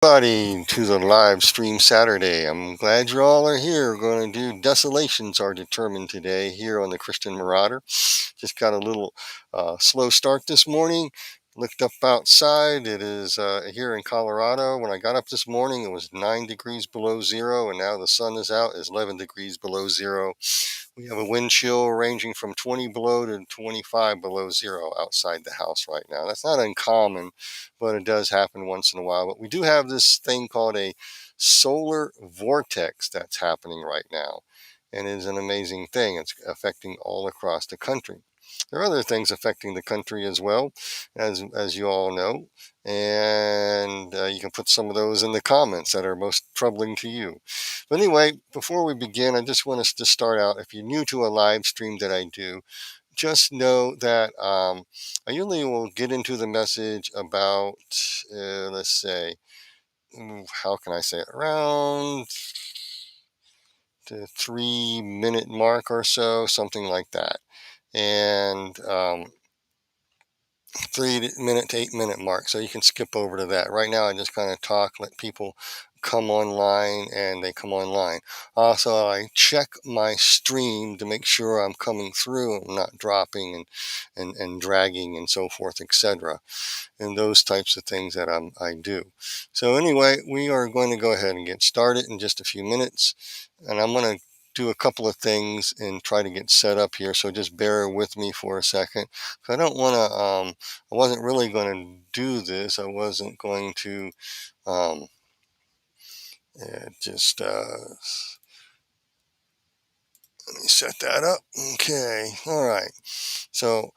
Everybody to the live stream Saturday. I'm glad you all are here. We're going to do Desolations Are Determined today here on the Christian Marauder. Just got a little slow start this morning. Looked up outside. It is here in Colorado. When I got up this morning, it was 9 degrees below zero, and now the sun is out. It's 11 degrees below zero. We have a wind chill ranging from 20 below to 25 below zero outside the house right now. That's not uncommon, but it does happen once in a while. But we do have this thing called a solar vortex that's happening right now. And it is an amazing thing. It's affecting all across the country. There are other things affecting the country as well, as you all know. And you can put some of those in the comments that are most troubling to you. But anyway, before we begin, I just want us to start out. If you're new to a live stream that I do, just know that I usually will get into the message about, let's say, how can I say it, around the 3 minute mark or so, something like that. And 3 minute to 8 minute mark. So you can skip over to that. Right now, I just kind of talk, let people come online, and they come online. Also, I check my stream to make sure I'm coming through and not dropping and dragging and so forth, etc. And those types of things that I do. So anyway, we are going to go ahead and get started in just a few minutes. And I'm going to do a couple of things and try to get set up here. So just bear with me for a second. So I don't want to, I wasn't really going to do this. I wasn't going to, just, let me set that up. Okay. All right. So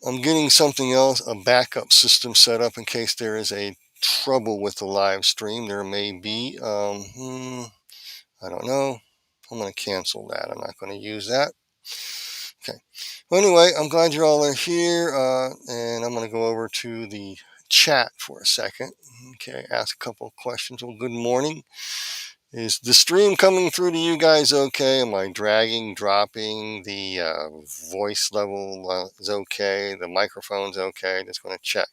I'm getting something else, a backup system set up in case there is a trouble with the live stream. There may be, I don't know. I'm going to cancel that. I'm not going to use that. Okay. Well, anyway, I'm glad you all are here, and I'm going to go over to the chat for a second. Okay, ask a couple of questions. Well, good morning. Is the stream coming through to you guys okay? Am I dragging, dropping? The voice level is okay? The microphone's okay? Just going to check.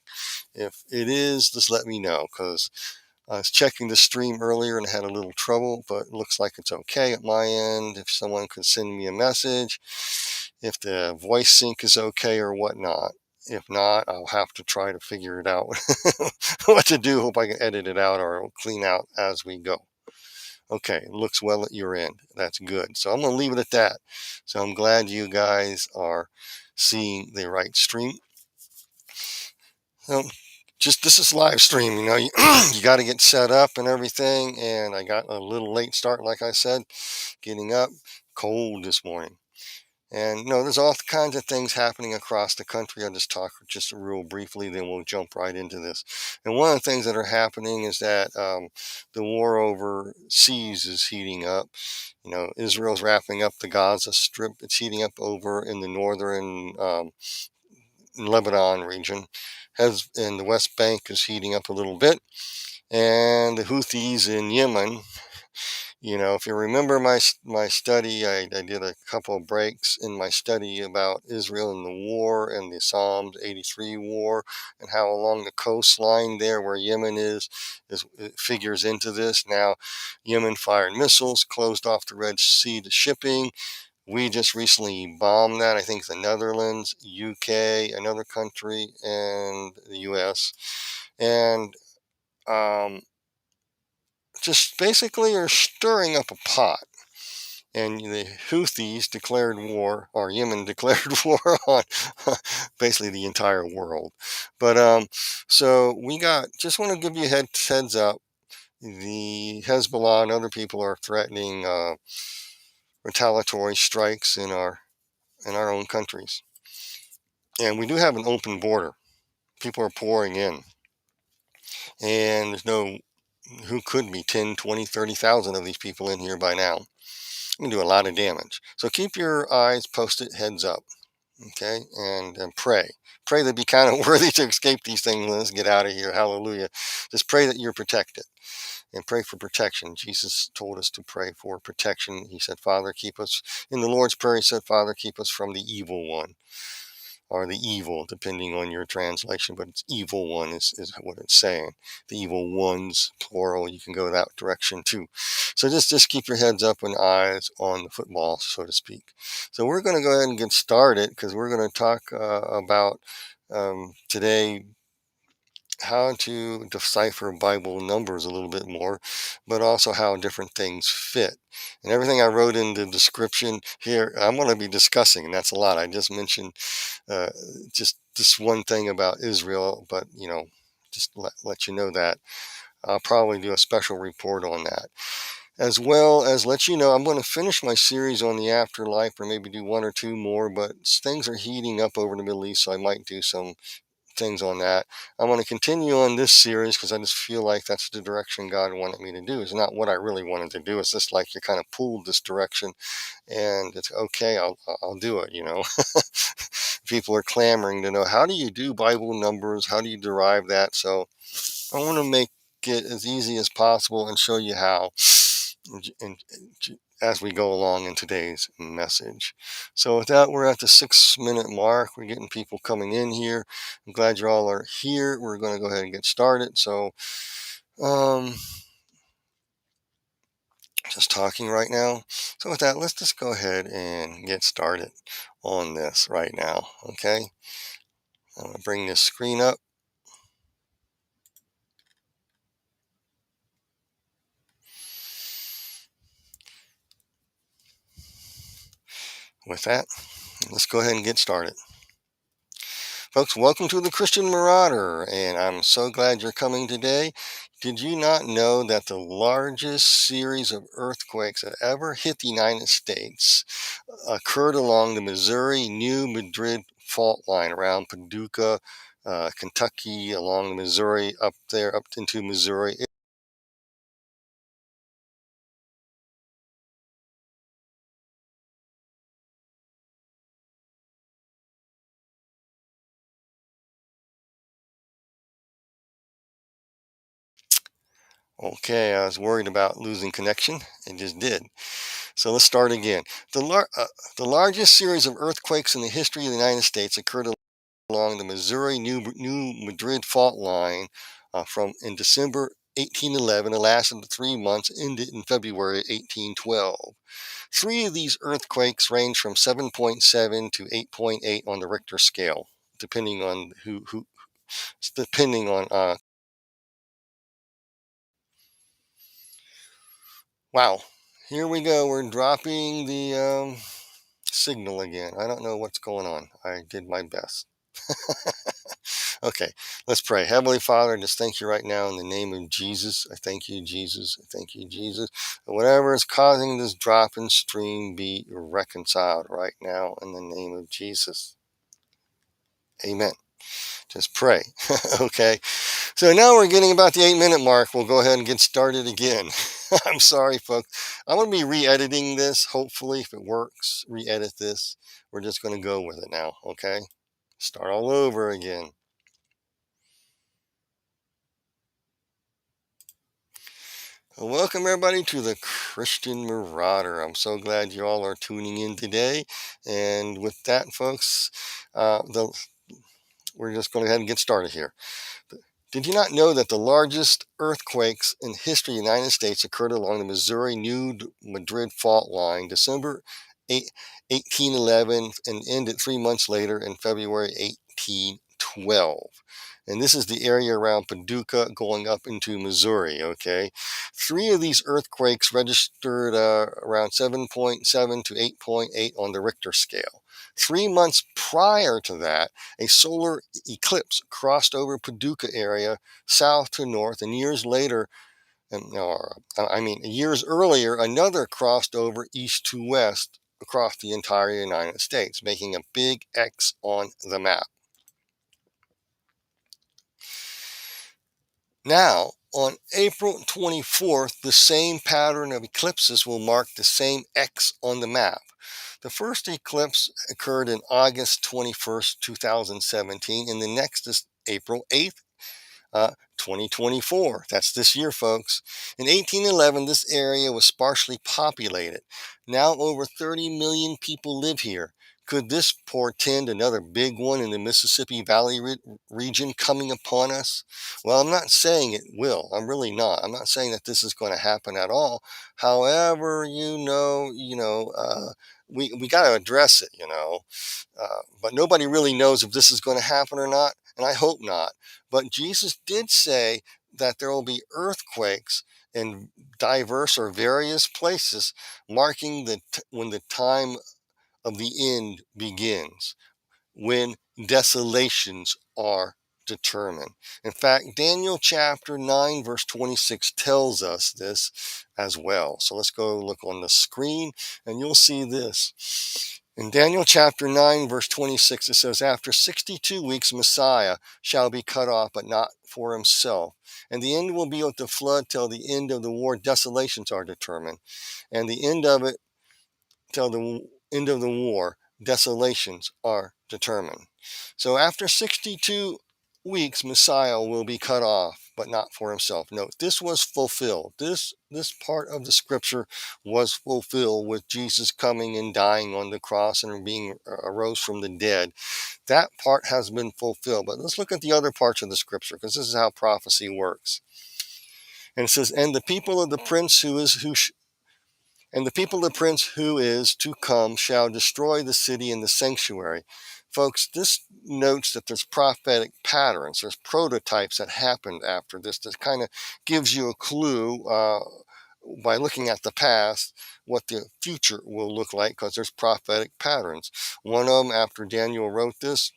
If it is, just let me know, because I was checking the stream earlier and had a little trouble, but it looks like it's okay at my end. If someone could send me a message, if the voice sync is okay or whatnot. If not, I'll have to try to figure it out what to do. Hope I can edit it out or clean out as we go. Okay, it looks well at your end. That's good. So I'm going to leave it at that. So I'm glad you guys are seeing the right stream. So this is live stream, you got to get set up and everything. And I got a little late start, like I said, getting up cold this morning. And there's all kinds of things happening across the country. I'll just talk just real briefly, then we'll jump right into this. And one of the things that are happening is that the war overseas is heating up. Israel's wrapping up the Gaza Strip. It's heating up over in the northern Lebanon region. And the West Bank is heating up a little bit. And the Houthis in Yemen. If you remember my study, I did a couple of breaks in my study about Israel and the war and the Psalms 83 war and how along the coastline there where Yemen is it figures into this. Now, Yemen fired missiles, closed off the Red Sea to shipping. We just recently bombed that. I think the Netherlands, UK, another country, and the US. And just basically are stirring up a pot. And the Houthis declared war, or Yemen declared war on basically the entire world. But so just want to give you heads up. The Hezbollah and other people are threatening retaliatory strikes in our own countries. And we do have an open border. People are pouring in. And there's who could be 10, 20, 30,000 of these people in here by now. You can do a lot of damage. So keep your eyes posted, heads up, okay? And pray. Pray to be kind of worthy to escape these things. Let's get out of here. Hallelujah. Just pray that you're protected and pray for protection. Jesus told us to pray for protection. He said, Father, keep us. In the Lord's Prayer, he said, Father, keep us from the evil one. or the evil, depending on your translation, but it's evil one is what it's saying. The evil ones, plural, you can go that direction too. So just keep your heads up and eyes on the football, so to speak. So we're going to go ahead and get started because we're going to talk about today how to decipher Bible numbers a little bit more, but also how different things fit. And everything I wrote in the description here, I'm going to be discussing, and that's a lot. I just mentioned uh, just this one thing about Israel, but just let you know that. I'll probably do a special report on that, as well as let you know I'm going to finish my series on the afterlife, or maybe do one or two more, but things are heating up over the Middle East, so I might do some things on that. I want to continue on this series because I just feel like that's the direction God wanted me to do. It's not what I really wanted to do. It's just like you kind of pulled this direction, and it's okay. I'll do it. People are clamoring to know, how do you do Bible numbers? How do you derive that? So I want to make it as easy as possible and show you how, and as we go along in today's message. So with that, we're at the 6-minute mark. We're getting people coming in here. I'm glad you all are here. We're going to go ahead and get started. So just talking right now. So with that, let's just go ahead and get started on this right now. Okay, I'm going to bring this screen up. With that, let's go ahead and get started. Folks, welcome to the Christian Marauder, and I'm so glad you're coming today. Did you not know that the largest series of earthquakes that ever hit the United States occurred along the Missouri-New Madrid fault line around Paducah, Kentucky, along the Missouri, up there, up into Missouri? Okay, I was worried about losing connection. It just did. So let's start again. The largest series of earthquakes in the history of the United States occurred along the Missouri-New Madrid fault line from in December 1811. It lasted 3 months, ended in February 1812. Three of these earthquakes range from 7.7 to 8.8 on the Richter scale, depending on depending on. Wow, here we go. We're dropping the signal again. I don't know what's going on. I did my best. Okay, let's pray. Heavenly Father, I just thank you right now in the name of Jesus. I thank you, Jesus. I thank you, Jesus. Whatever is causing this drop in stream be reconciled right now in the name of Jesus. Amen. Just pray. Okay. So now we're getting about the 8-minute mark. We'll go ahead and get started again. I'm sorry, folks. I'm going to be re-editing this. Hopefully, if it works, re-edit this. We're just going to go with it now. Okay. Start all over again. Welcome, everybody, to the Christian Marauder. I'm so glad you all are tuning in today. And with that, folks, we're just going to go ahead and get started here. Did you not know that the largest earthquakes in history of the United States occurred along the Missouri-New Madrid fault line, December 1811, and ended 3 months later in February 1812? And this is the area around Paducah going up into Missouri, okay? Three of these earthquakes registered around 7.7 to 8.8 on the Richter scale. 3 months prior to that, a solar eclipse crossed over Paducah area south to north, and years later, years earlier, another crossed over east to west across the entire United States, making a big X on the map. Now, on April 24th, the same pattern of eclipses will mark the same X on the map. The first eclipse occurred in August 21st, 2017, and the next is April 8th, 2024. That's this year, folks. In 1811, this area was sparsely populated. Now over 30 million people live here. Could this portend another big one in the Mississippi Valley region coming upon us? Well, I'm not saying it will. I'm really not. I'm not saying that this is going to happen at all. However, we got to address it, but nobody really knows if this is going to happen or not, and I hope not. But Jesus did say that there will be earthquakes in diverse or various places, marking when the time of the end begins, when desolations are determined. In fact, Daniel chapter 9, verse 26 tells us this as well. So let's go look on the screen and you'll see this. In Daniel chapter 9, verse 26, it says, "After 62 weeks, Messiah shall be cut off, but not for himself. And the end will be with the flood till the end of the war. Desolations are determined. And the end of it till the end of the war, desolations are determined." So after 62 weeks, Messiah will be cut off, but not for himself. Note, this was fulfilled. This part of the scripture was fulfilled with Jesus coming and dying on the cross and being arose from the dead. That part has been fulfilled. But let's look at the other parts of the scripture, because this is how prophecy works. And it says, "And the people of the prince and the people of the prince who is to come shall destroy the city and the sanctuary." Folks, this notes that there's prophetic patterns. There's prototypes that happened after this. That kind of gives you a clue by looking at the past what the future will look like, because there's prophetic patterns. One of them, after Daniel wrote this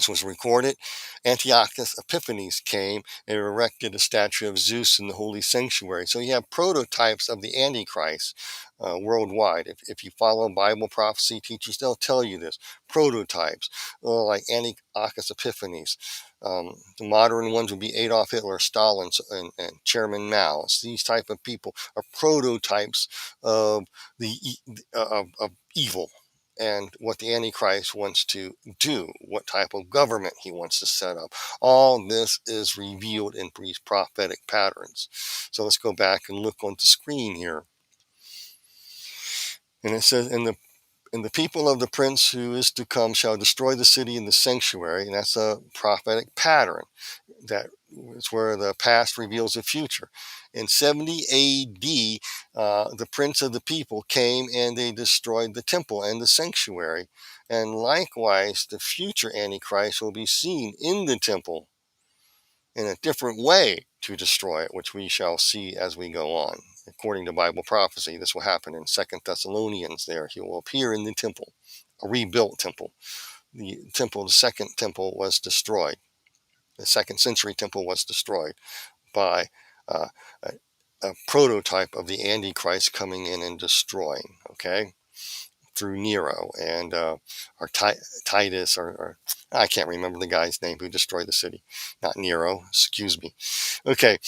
was recorded, Antiochus Epiphanes came and erected a statue of Zeus in the holy sanctuary. So you have prototypes of the Antichrist worldwide. If you follow Bible prophecy teachers, they'll tell you this. Prototypes, like Antiochus Epiphanes. The modern ones would be Adolf Hitler, Stalin, and Chairman Mao. These type of people are prototypes of of evil and what the Antichrist wants to do, what type of government he wants to set up. All this is revealed in these prophetic patterns. So let's go back and look on the screen here. And it says, "And the people of the prince who is to come shall destroy the city and the sanctuary." And that's a prophetic pattern. That is where the past reveals the future. In 70 AD, the prince of the people came and they destroyed the temple and the sanctuary. And likewise, the future Antichrist will be seen in the temple in a different way to destroy it, which we shall see as we go on. According to Bible prophecy, this will happen in 2 Thessalonians there. He will appear in the temple, a rebuilt temple. The second temple was destroyed. The second century temple was destroyed by uh, a prototype of the Antichrist coming in and destroying, okay, through Nero and or Titus, or I can't remember the guy's name who destroyed the city. Not Nero, excuse me. Okay,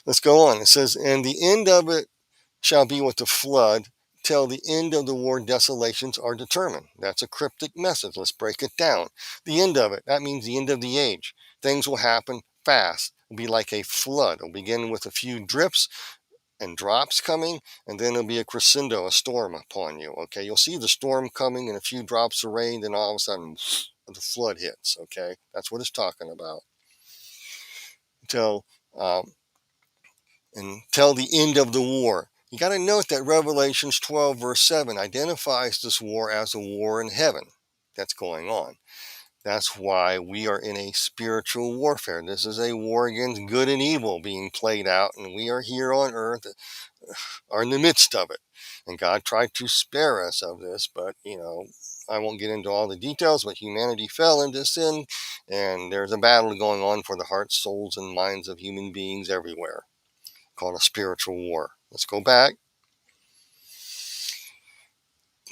let's go on. It says, "And the end of it shall be with the flood till the end of the war. Desolations are determined." That's a cryptic message. Let's break it down. The end of it, that means the end of the age. Things will happen fast. It'll be like a flood. It'll begin with a few drips and drops coming, and then it'll be a crescendo, a storm upon you. Okay, you'll see the storm coming and a few drops of rain, then all of a sudden the flood hits. Okay, that's what it's talking about. Until until the end of the war. You got to note that Revelations 12 verse 7 identifies this war as a war in heaven that's going on. That's why we are in a spiritual warfare. This is a war against good and evil being played out, and we are here on earth, are in the midst of it. And God tried to spare us of this, but I won't get into all the details, but humanity fell into sin, and there's a battle going on for the hearts, souls, and minds of human beings everywhere, called a spiritual war. Let's go back.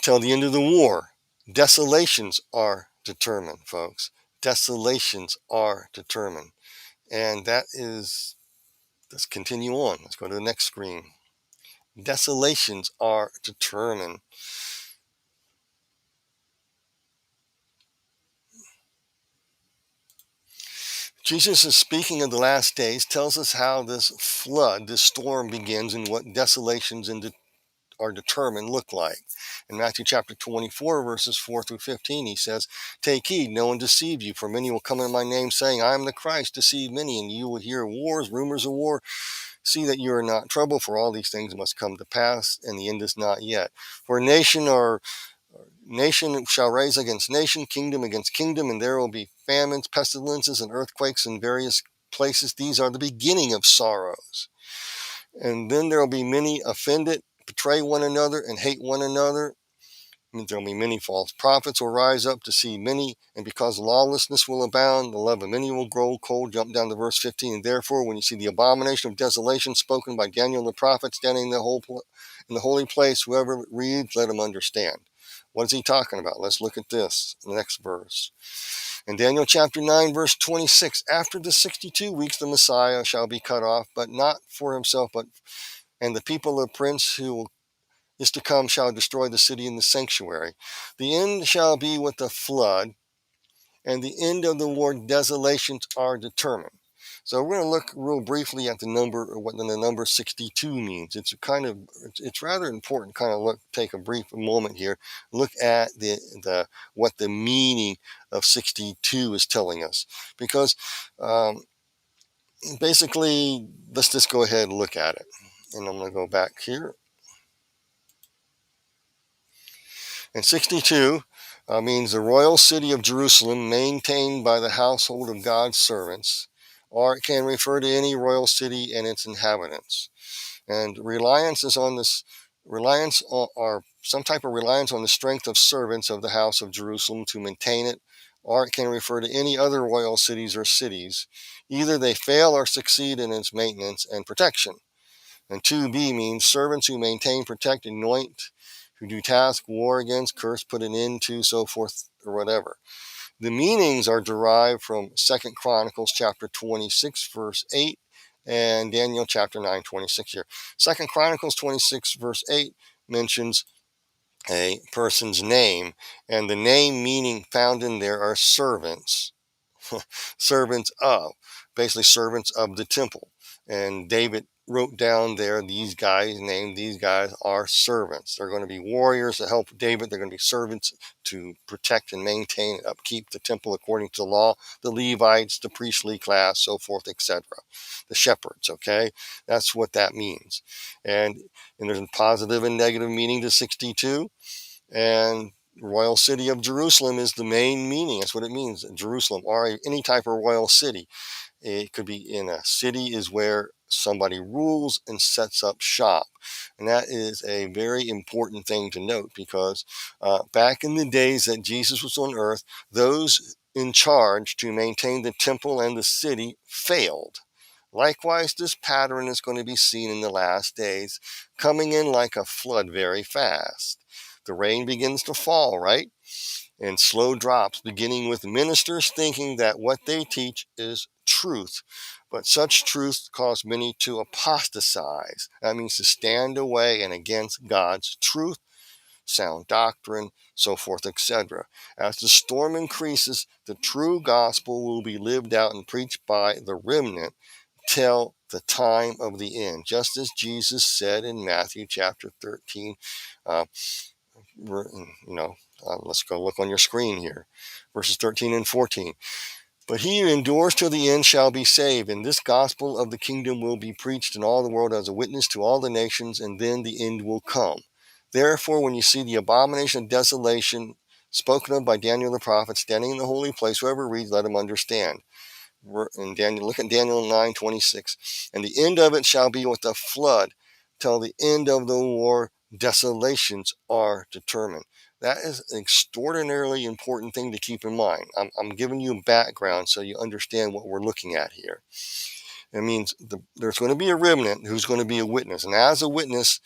Till the end of the war, desolations are determined, folks. Desolations are determined. And let's continue on. Let's go to the next screen. Desolations are determined. Jesus is speaking of the last days, tells us how this flood, this storm begins, and what desolations are determined look like. In Matthew chapter 24, verses 4 through 15, he says, "Take heed, no one deceive you, for many will come in my name, saying, I am the Christ, deceive many, and you will hear wars, rumors of war. See that you are not troubled, for all these things must come to pass, and the end is not yet. For nation shall rise against nation, kingdom against kingdom, and there will be famines, pestilences, and earthquakes in various places. These are the beginning of sorrows. And then there will be many offended, betray one another, and hate one another. There will be many false prophets will rise up to see many, and because lawlessness will abound, the love of many will grow cold." Jump down to verse 15. "And therefore, when you see the abomination of desolation spoken by Daniel the prophet standing in the holy place, whoever reads, let him understand." What is he talking about? Let's look at this, the next verse. In Daniel chapter 9, verse 26, "After the 62 weeks, the Messiah shall be cut off, but not for himself, and the people of the prince who is to come shall destroy the city and the sanctuary. The end shall be with the flood, and the end of the war desolations are determined." So we're going to look real briefly at the number, or what the number 62 means. It's rather important. Take a brief moment here, look at the what the meaning of 62 is telling us, because basically, let's just go ahead and look at it. And I'm going to go back here. And 62 means the royal city of Jerusalem, maintained by the household of God's servants, or it can refer to any royal city and its inhabitants. And reliance is on this reliance on, or some type of reliance on the strength of servants of the house of Jerusalem to maintain it, or it can refer to any other royal cities or cities. Either they fail or succeed in its maintenance and protection. And 2b means servants who maintain, protect, anoint, who do task, war against, curse, put an end to, so forth, or whatever. The meanings are derived from 2 Chronicles chapter 26, verse 8, and Daniel chapter 9, 26 here. 2 Chronicles 26, verse 8 mentions a person's name, and the name meaning found in there are servants. Servants of, basically servants of the temple. And David wrote down there, these guys, named these guys are servants. They're going to be warriors to help David. They're going to be servants to protect and maintain and upkeep the temple according to the law. The Levites, the priestly class, so forth, etc. The shepherds, okay? That's what that means. And there's a positive and negative meaning to 62. And royal city of Jerusalem is the main meaning. That's what it means, Jerusalem, or any type of royal city. It could be in a city is where somebody rules and sets up shop. And that is a very important thing to note, because back in the days that Jesus was on earth, those in charge to maintain the temple and the city failed. Likewise, this pattern is going to be seen in the last days, coming in like a flood very fast. The rain begins to fall, right? And slow drops, beginning with ministers thinking that what they teach is truth. But such truth cause many to apostatize. That means to stand away and against God's truth, sound doctrine, so forth, etc. As the storm increases, the true gospel will be lived out and preached by the remnant till the time of the end, just as Jesus said in Matthew chapter 13. Let's go look on your screen here, verses 13 and 14. "But he who endures to the end shall be saved, and this gospel of the kingdom will be preached in all the world as a witness to all the nations, and then the end will come. Therefore, when you see the abomination of desolation spoken of by Daniel the prophet standing in the holy place, whoever reads, let him understand." And Daniel, look at Daniel 9:26. "And the end of it shall be with a flood, till the end of the war desolations are determined." That is an extraordinarily important thing to keep in mind. I'm giving you a background so you understand what we're looking at here. It means there's going to be a remnant who's going to be a witness. And as a witness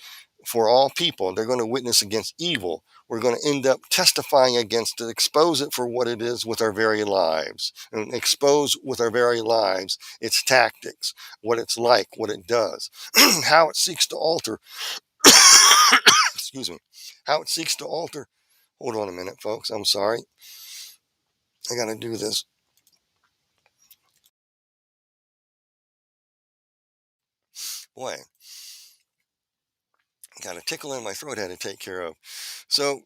for all people, they're going to witness against evil. We're going to end up testifying against it, expose it for what it is with our very lives, and expose with our very lives its tactics, what it's like, what it does, how it seeks to alter, excuse me, how it seeks to alter. Hold on a minute, folks. I'm sorry. I got to do this. Boy, Got a tickle in my throat I had to take care of. So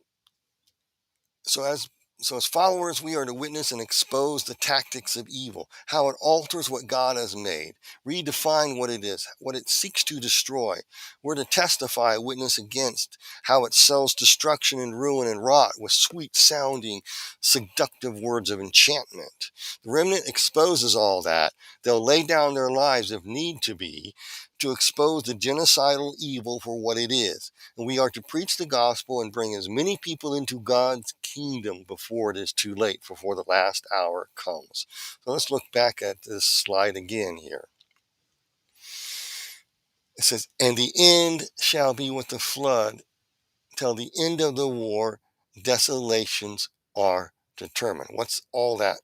So as so as followers, we are to witness and expose the tactics of evil, how it alters what God has made, redefine what it is, what it seeks to destroy. We're to testify, witness against how it sells destruction and ruin and rot with sweet sounding, seductive words of enchantment. The remnant exposes all that. They'll lay down their lives if need to be to expose the genocidal evil for what it is. And we are to preach the gospel and bring as many people into God's kingdom before it is too late, before the last hour comes. So let's look back at this slide again here. It says, and the end shall be with the flood. Till the end of the war, desolations are determined. What's all that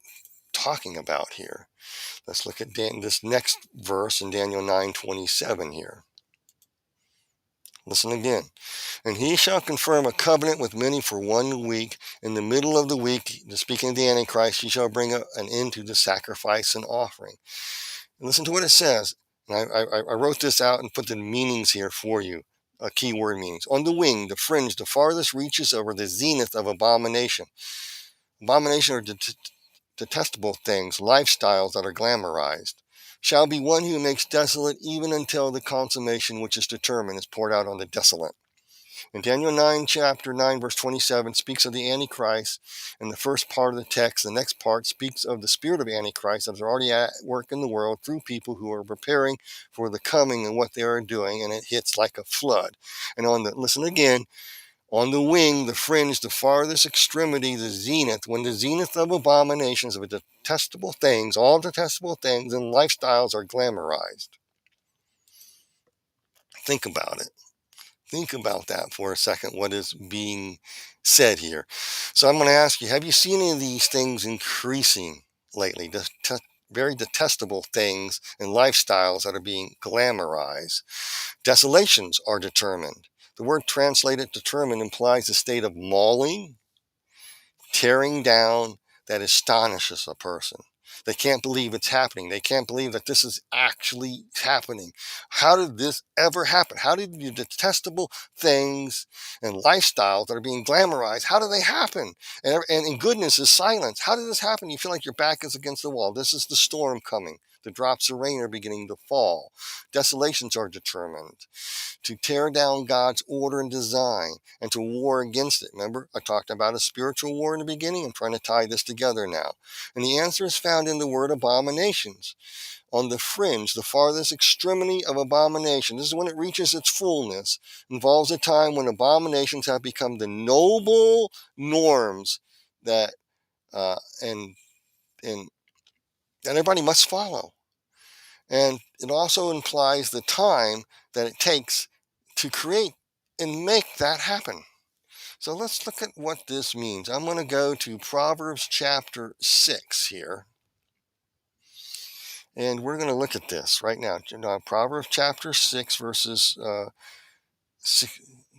talking about here? Let's look at this next verse in Daniel 9:27 here. Listen again. And he shall confirm a covenant with many for 1 week. In the middle of the week, speaking of the Antichrist, he shall bring an end to the sacrifice and offering. And listen to what it says. And I wrote this out and put the meanings here for you. Keyword meanings. On the wing, the fringe, the farthest reaches over the zenith of abomination. Abomination are detestable things, lifestyles that are glamorized. Shall be one who makes desolate even until the consummation which is determined is poured out on the desolate. In Daniel 9, chapter 9, verse 27, speaks of the Antichrist. In the first part of the text, the next part speaks of the spirit of Antichrist that is already at work in the world through people who are preparing for the coming and what they are doing, and it hits like a flood. And listen again, on the wing, the fringe, the farthest extremity, the zenith, when the zenith of abominations, of detestable things, all detestable things and lifestyles are glamorized. Think about it. Think about that for a second, what is being said here. So I'm going to ask you, have you seen any of these things increasing lately? Very detestable things and lifestyles that are being glamorized. Desolations are determined. The word translated determined implies a state of mauling, tearing down that astonishes a person. They can't believe it's happening. They can't believe that this is actually happening. How did this ever happen? How did the detestable things and lifestyles that are being glamorized, how do they happen? And in goodness is silence. How did this happen? You feel like your back is against the wall. This is the storm coming. The drops of rain are beginning to fall. Desolations are determined to tear down God's order and design and to war against it. Remember, I talked about a spiritual war in the beginning. I'm trying to tie this together now. And the answer is found in the word abominations. On the fringe, the farthest extremity of abomination, this is when it reaches its fullness, involves a time when abominations have become the noble norms that and that everybody must follow. And it also implies the time that it takes to create and make that happen. So let's look at what this means. I'm going to go to Proverbs chapter 6 here. And we're going to look at this right now. Proverbs chapter 6, verses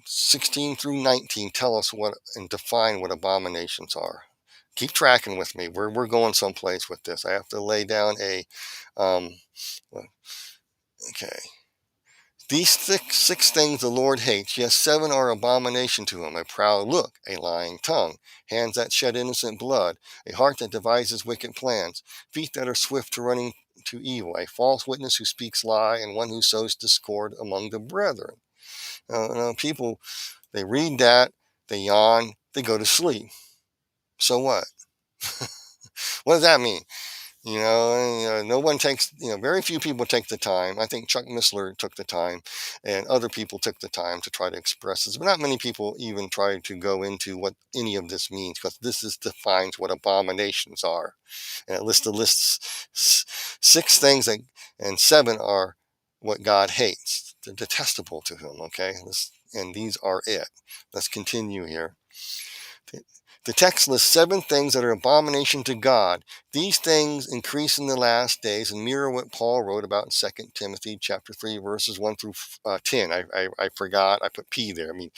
16 through 19 tell us what and define what abominations are. Keep tracking with me. We're going someplace with this. I have to lay down a... okay. These six things the Lord hates, yes, 7 are abomination to him: a proud look, a lying tongue, hands that shed innocent blood, a heart that devises wicked plans, feet that are swift to running to evil, a false witness who speaks lie, and one who sows discord among the brethren. People, they read that, they yawn, they go to sleep. So what? What does that mean? No one takes, very few people take the time. I think Chuck Missler took the time and other people took the time to try to express this, but not many people even try to go into what any of this means, because this defines what abominations are. And it lists 6 things and 7 are what God hates. They're detestable to him. Okay. And these are it. Let's continue here. The text lists 7 things that are abomination to God. These things increase in the last days and mirror what Paul wrote about in 2 Timothy chapter 3, verses 1 through 10. I forgot. I put P there. I mean,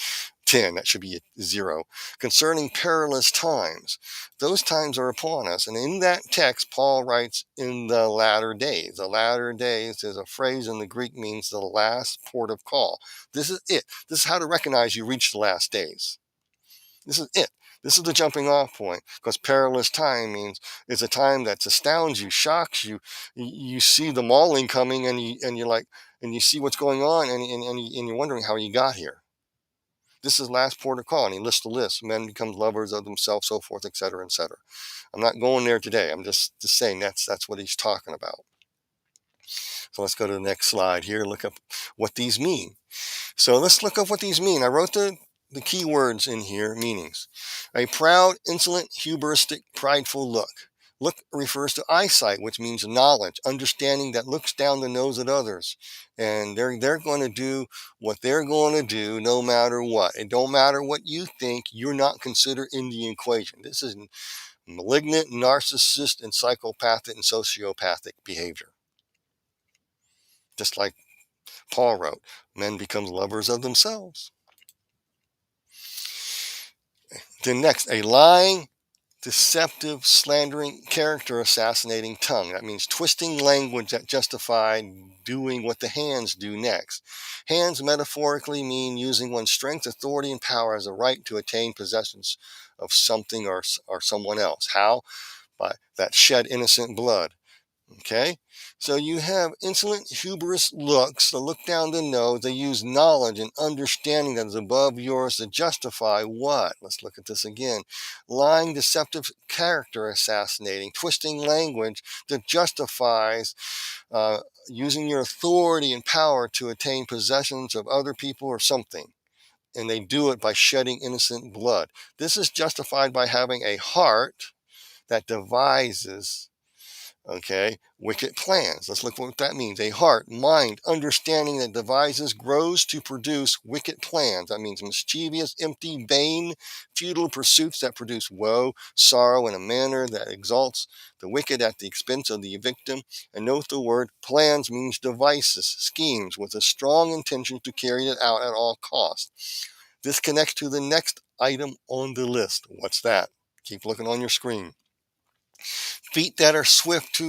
10. That should be a 0. Concerning perilous times. Those times are upon us. And in that text, Paul writes, in the latter days. The latter days is a phrase in the Greek, means the last port of call. This is it. This is how to recognize you reach the last days. This is it. This is the jumping off point, because perilous time means it's a time that astounds you, shocks you. You see the mauling coming, and you're like, and you see what's going on, and you're wondering how you got here. This is last port of call, and he lists the list. Men become lovers of themselves, so forth, etc., etc. I'm not going there today. I'm just saying that's what he's talking about. So let's go to the next slide here. Look up what these mean. So let's look up what these mean. I wrote the key words in here, meanings. A proud, insolent, hubristic, prideful look. Look refers to eyesight, which means knowledge, understanding that looks down the nose at others. And they're going to do what they're going to do no matter what. It don't matter what you think, you're not considered in the equation. This is malignant, narcissist, and psychopathic and sociopathic behavior. Just like Paul wrote, men become lovers of themselves. Then next, a lying, deceptive, slandering, character assassinating tongue. That means twisting language that justify doing what the hands do next. Hands metaphorically mean using one's strength, authority, and power as a right to attain possessions of something or someone else. How? By that shed innocent blood. Okay, so you have insolent, hubris looks, the look down the nose. They use knowledge and understanding that is above yours to justify what? Let's look at this again. Lying, deceptive, character assassinating, twisting language that justifies using your authority and power to attain possessions of other people or something. And they do it by shedding innocent blood. This is justified by having a heart that devises wicked plans. Let's look what that means. A heart, mind, understanding that devises, grows to produce wicked plans. That means mischievous, empty, vain, futile pursuits that produce woe, sorrow, in a manner that exalts the wicked at the expense of the victim. And note the word plans means devices, schemes, with a strong intention to carry it out at all costs. This connects to the next item on the list. What's that? Keep looking on your screen. Feet that are swift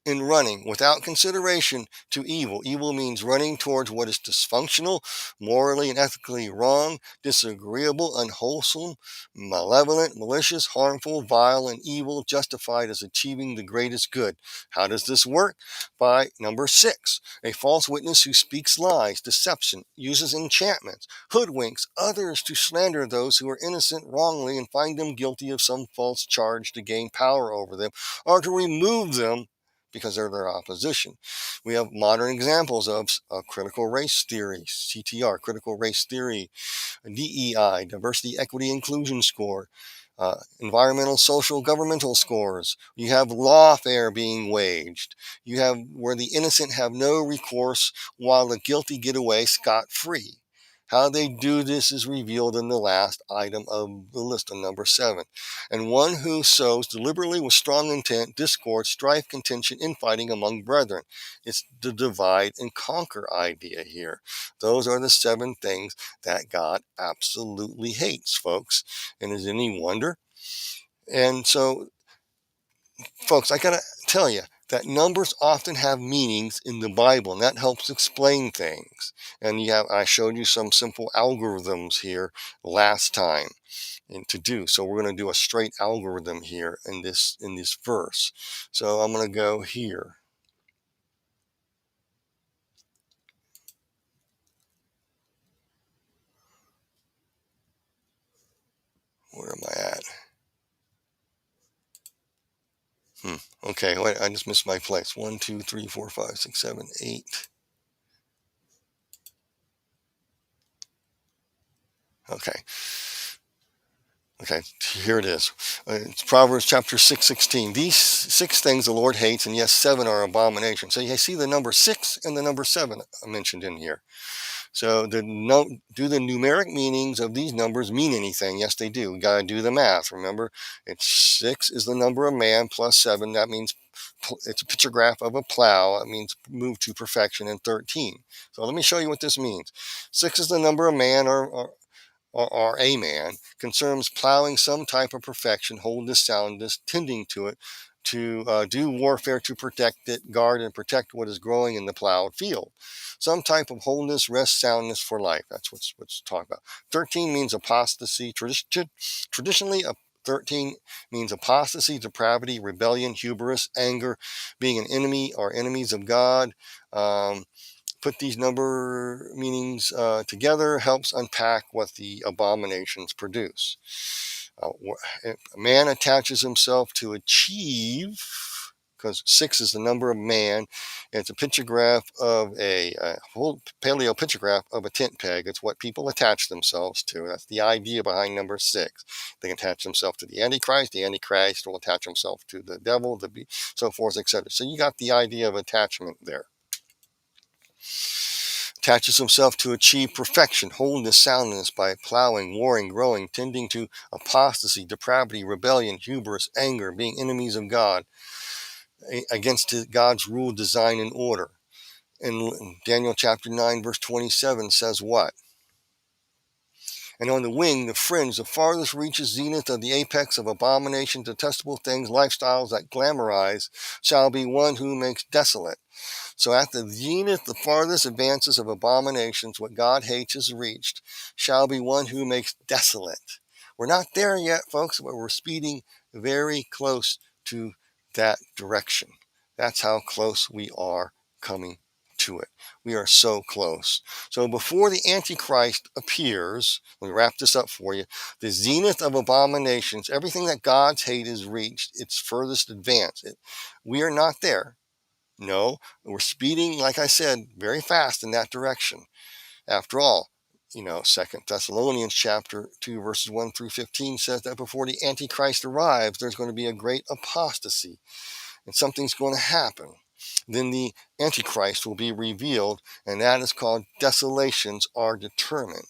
in running without consideration to evil. Evil means running towards what is dysfunctional, morally and ethically wrong, disagreeable, unwholesome, malevolent, malicious, harmful, vile, and evil, justified as achieving the greatest good. How does this work? By number 6, a false witness who speaks lies, deception, uses enchantments, hoodwinks others to slander those who are innocent wrongly and find them guilty of some false charge to gain power over them or to remove them because they're their opposition. We have modern examples of critical race theory, CTR, critical race theory, DEI, diversity, equity, inclusion score, environmental, social, governmental scores. You have lawfare being waged. You have where the innocent have no recourse while the guilty get away scot-free. How they do this is revealed in the last item of the list on number 7. And one who sows deliberately with strong intent discord, strife, contention, infighting among brethren. It's the divide and conquer idea here. Those are the 7 things that God absolutely hates, folks. And is any wonder? And so, folks, I got to tell you, that numbers often have meanings in the Bible, and that helps explain things. And I showed you some simple algorithms here last time to do. So we're going to do a straight algorithm here in this verse. So I'm going to go here. Where am I at? Okay, wait, I just missed my place. 1, 2, 3, 4, 5, 6, 7, 8. Okay, here it is. It's Proverbs chapter 6:16. These 6 things the Lord hates, and yes, 7 are abominations. So you see the number 6 and the number 7 mentioned in here. So do the numeric meanings of these numbers mean anything? Yes, they do. We got to do the math. Remember, 6 is the number of man plus 7. That means it's a picture graph of a plow. That means move to perfection. And 13. So let me show you what this means. 6 is the number of man, or or a man, concerns plowing some type of perfection, wholeness, soundness, tending to it, to do warfare to protect it, guard and protect what is growing in the plowed field. Some type of wholeness, rest, soundness for life. That's what's talked about. 13 means apostasy. Traditionally, 13 means apostasy, depravity, rebellion, hubris, anger, being an enemy or enemies of God. Put these number meanings together helps unpack what the abominations produce. Man attaches himself to achieve, because 6 is the number of man. It's a pictograph of a whole paleo pictograph of a tent peg. It's what people attach themselves to. That's the idea behind number 6. They attach themselves to the Antichrist. The Antichrist will attach himself to the devil, so forth, etc. So you got the idea of attachment there. Attaches himself to achieve perfection, wholeness, soundness by plowing, warring, growing, tending to apostasy, depravity, rebellion, hubris, anger, being enemies of God, against God's rule, design, and order. And Daniel chapter 9, verse 27 says what? And on the wing, the fringe, the farthest reaches, zenith of the apex of abomination, detestable things, lifestyles that glamorize, shall be one who makes desolate. So at the zenith, the farthest advances of abominations, what God hates is reached, shall be one who makes desolate. We're not there yet, folks, but we're speeding very close to that direction. That's how close we are coming to it. We are so close. So before the Antichrist appears, let me wrap this up for you. The zenith of abominations, everything that God's hate is reached, its furthest advance. We are not there. No, we're speeding, like I said, very fast in that direction. After all, 2 Thessalonians chapter 2, verses 1 through 15 says that before the Antichrist arrives, there's going to be a great apostasy and something's going to happen. Then the Antichrist will be revealed, and that is called desolations are determined.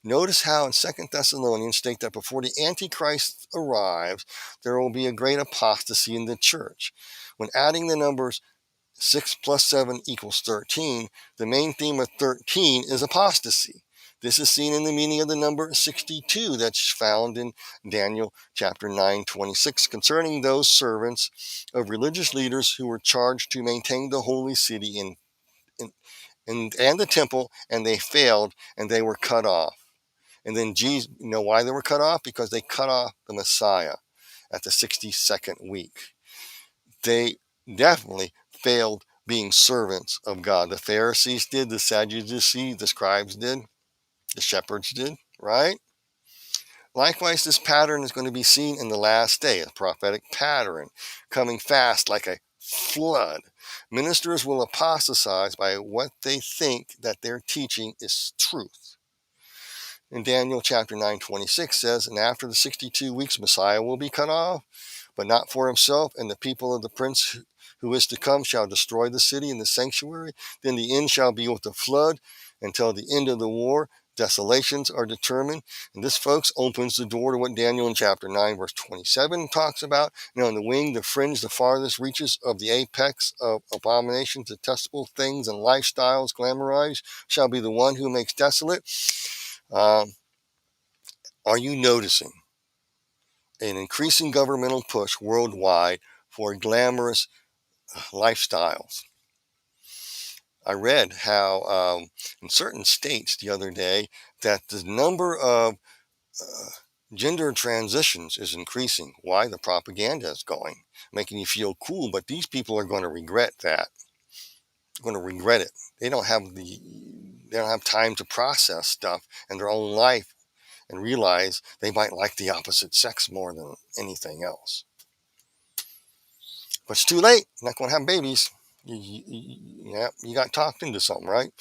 Notice how in 2 Thessalonians state that before the Antichrist arrives, there will be a great apostasy in the church. When adding the numbers 6 plus 7 equals 13, the main theme of 13 is apostasy. This is seen in the meaning of the number 62 that's found in Daniel chapter 9:26 concerning those servants of religious leaders who were charged to maintain the holy city and the temple, and they failed and they were cut off. And then Jesus, you know why they were cut off? Because they cut off the Messiah at the 62nd week. They definitely failed being servants of God. The Pharisees did, the Sadducees, the scribes did, the shepherds did, right? Likewise, this pattern is going to be seen in the last day, a prophetic pattern, coming fast like a flood. Ministers will apostatize by what they think that their teaching is truth. In Daniel chapter 9:26 says, and after the 62 weeks, Messiah will be cut off, but not for himself, and the people of the prince who is to come shall destroy the city and the sanctuary. Then the end shall be with the flood until the end of the war. Desolations are determined. And this, folks, opens the door to what Daniel in chapter 9, verse 27 talks about. And on the wing, the fringe, the farthest reaches of the apex of abominations, detestable things, and lifestyles glamorized, shall be the one who makes desolate. Are you noticing an increasing governmental push worldwide for glamorous lifestyles? I read how in certain states the other day that the number of gender transitions is increasing. Why? The propaganda is going, making you feel cool, but these people are going to regret that. They're going to regret it. They don't have time to process stuff in their own life and realize they might like the opposite sex more than anything else. But it's too late. You're not going to have babies. You got talked into something, right?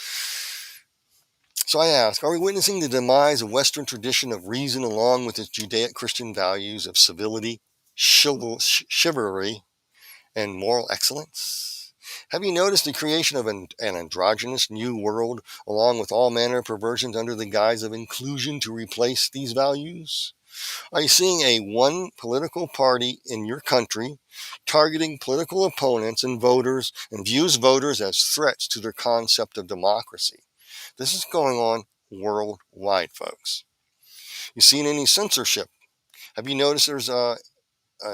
So I ask, are we witnessing the demise of Western tradition of reason along with its Judaic-Christian values of civility, chivalry, and moral excellence? Have you noticed the creation of an androgynous new world along with all manner of perversions under the guise of inclusion to replace these values? Are you seeing a one political party in your country targeting political opponents and voters and views voters as threats to their concept of democracy? This is going on worldwide, folks. You seen any censorship? Have you noticed there's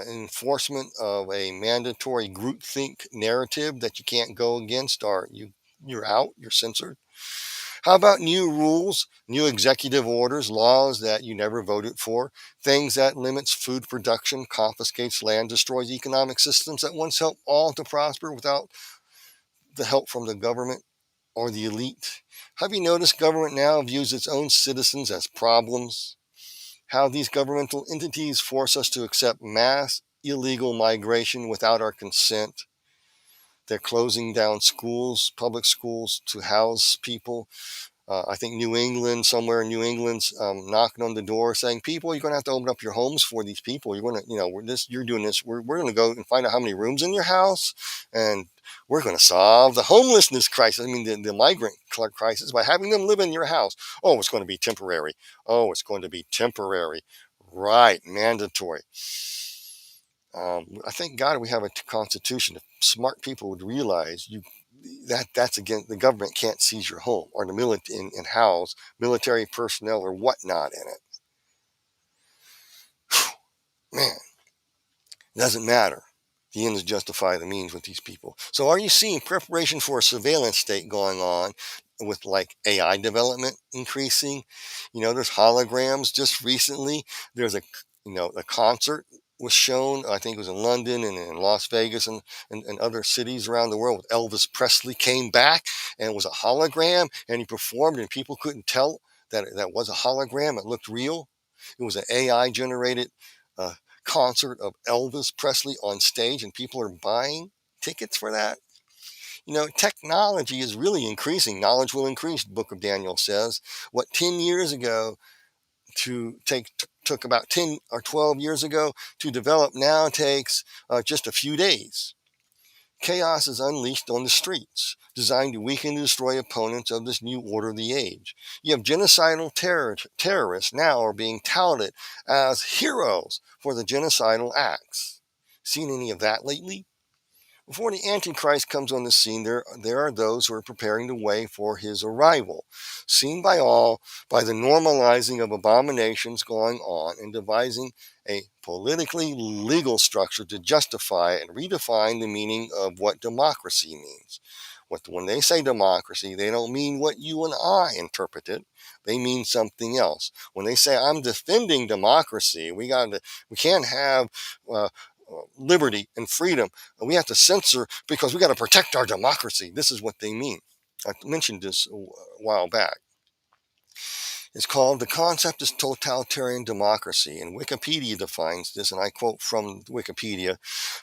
enforcement of a mandatory groupthink narrative that you can't go against, or you're out, you're censored? How about new rules, new executive orders, laws that you never voted for, things that limits food production, confiscates land, destroys economic systems that once helped all to prosper without the help from the government or the elite? Have you noticed government now views its own citizens as problems? How these governmental entities force us to accept mass illegal migration without our consent. They're closing down schools, public schools, to house people. I think New England, somewhere in New England's knocking on the door saying, people, you're going to have to open up your homes for these people. You're going to, you're doing this. We're going to go and find out how many rooms in your house, and we're going to solve the homelessness crisis. I mean, the migrant crisis by having them live in your house. Oh, it's going to be temporary. Oh, it's going to be temporary. Right, mandatory. I thank God we have a constitution. If smart people would realize that's again, the government can't seize your home or the military and house military personnel or whatnot in it. Man, it doesn't matter. The ends justify the means with these people. So are you seeing preparation for a surveillance state going on with like AI development increasing? There's holograms. Just recently, there's a concert was shown. I think it was in London and in Las Vegas and other cities around the world. Elvis Presley came back and it was a hologram, and he performed, and people couldn't tell that was a hologram. It looked real. It was an AI generated uh, concert of Elvis Presley on stage, and people are buying tickets for that. Technology is really increasing. Knowledge will increase, the book of Daniel says. What 10 years ago took about 10 or 12 years ago to develop now takes just a few days. Chaos is unleashed on the streets, designed to weaken and destroy opponents of this new order of the age. You have genocidal terrorists now are being touted as heroes for the genocidal acts. Seen any of that lately? Before the Antichrist comes on the scene, there are those who are preparing the way for his arrival, seen by all by the normalizing of abominations going on and devising a politically legal structure to justify and redefine the meaning of what democracy means. When they say democracy, they don't mean what you and I interpret it. They mean something else. When they say I'm defending democracy, we can't have uh, liberty and freedom. We have to censor because we got to protect our democracy. This is what they mean. I mentioned this a while back. It's called, the concept is totalitarian democracy, and Wikipedia defines this, and I quote from Wikipedia: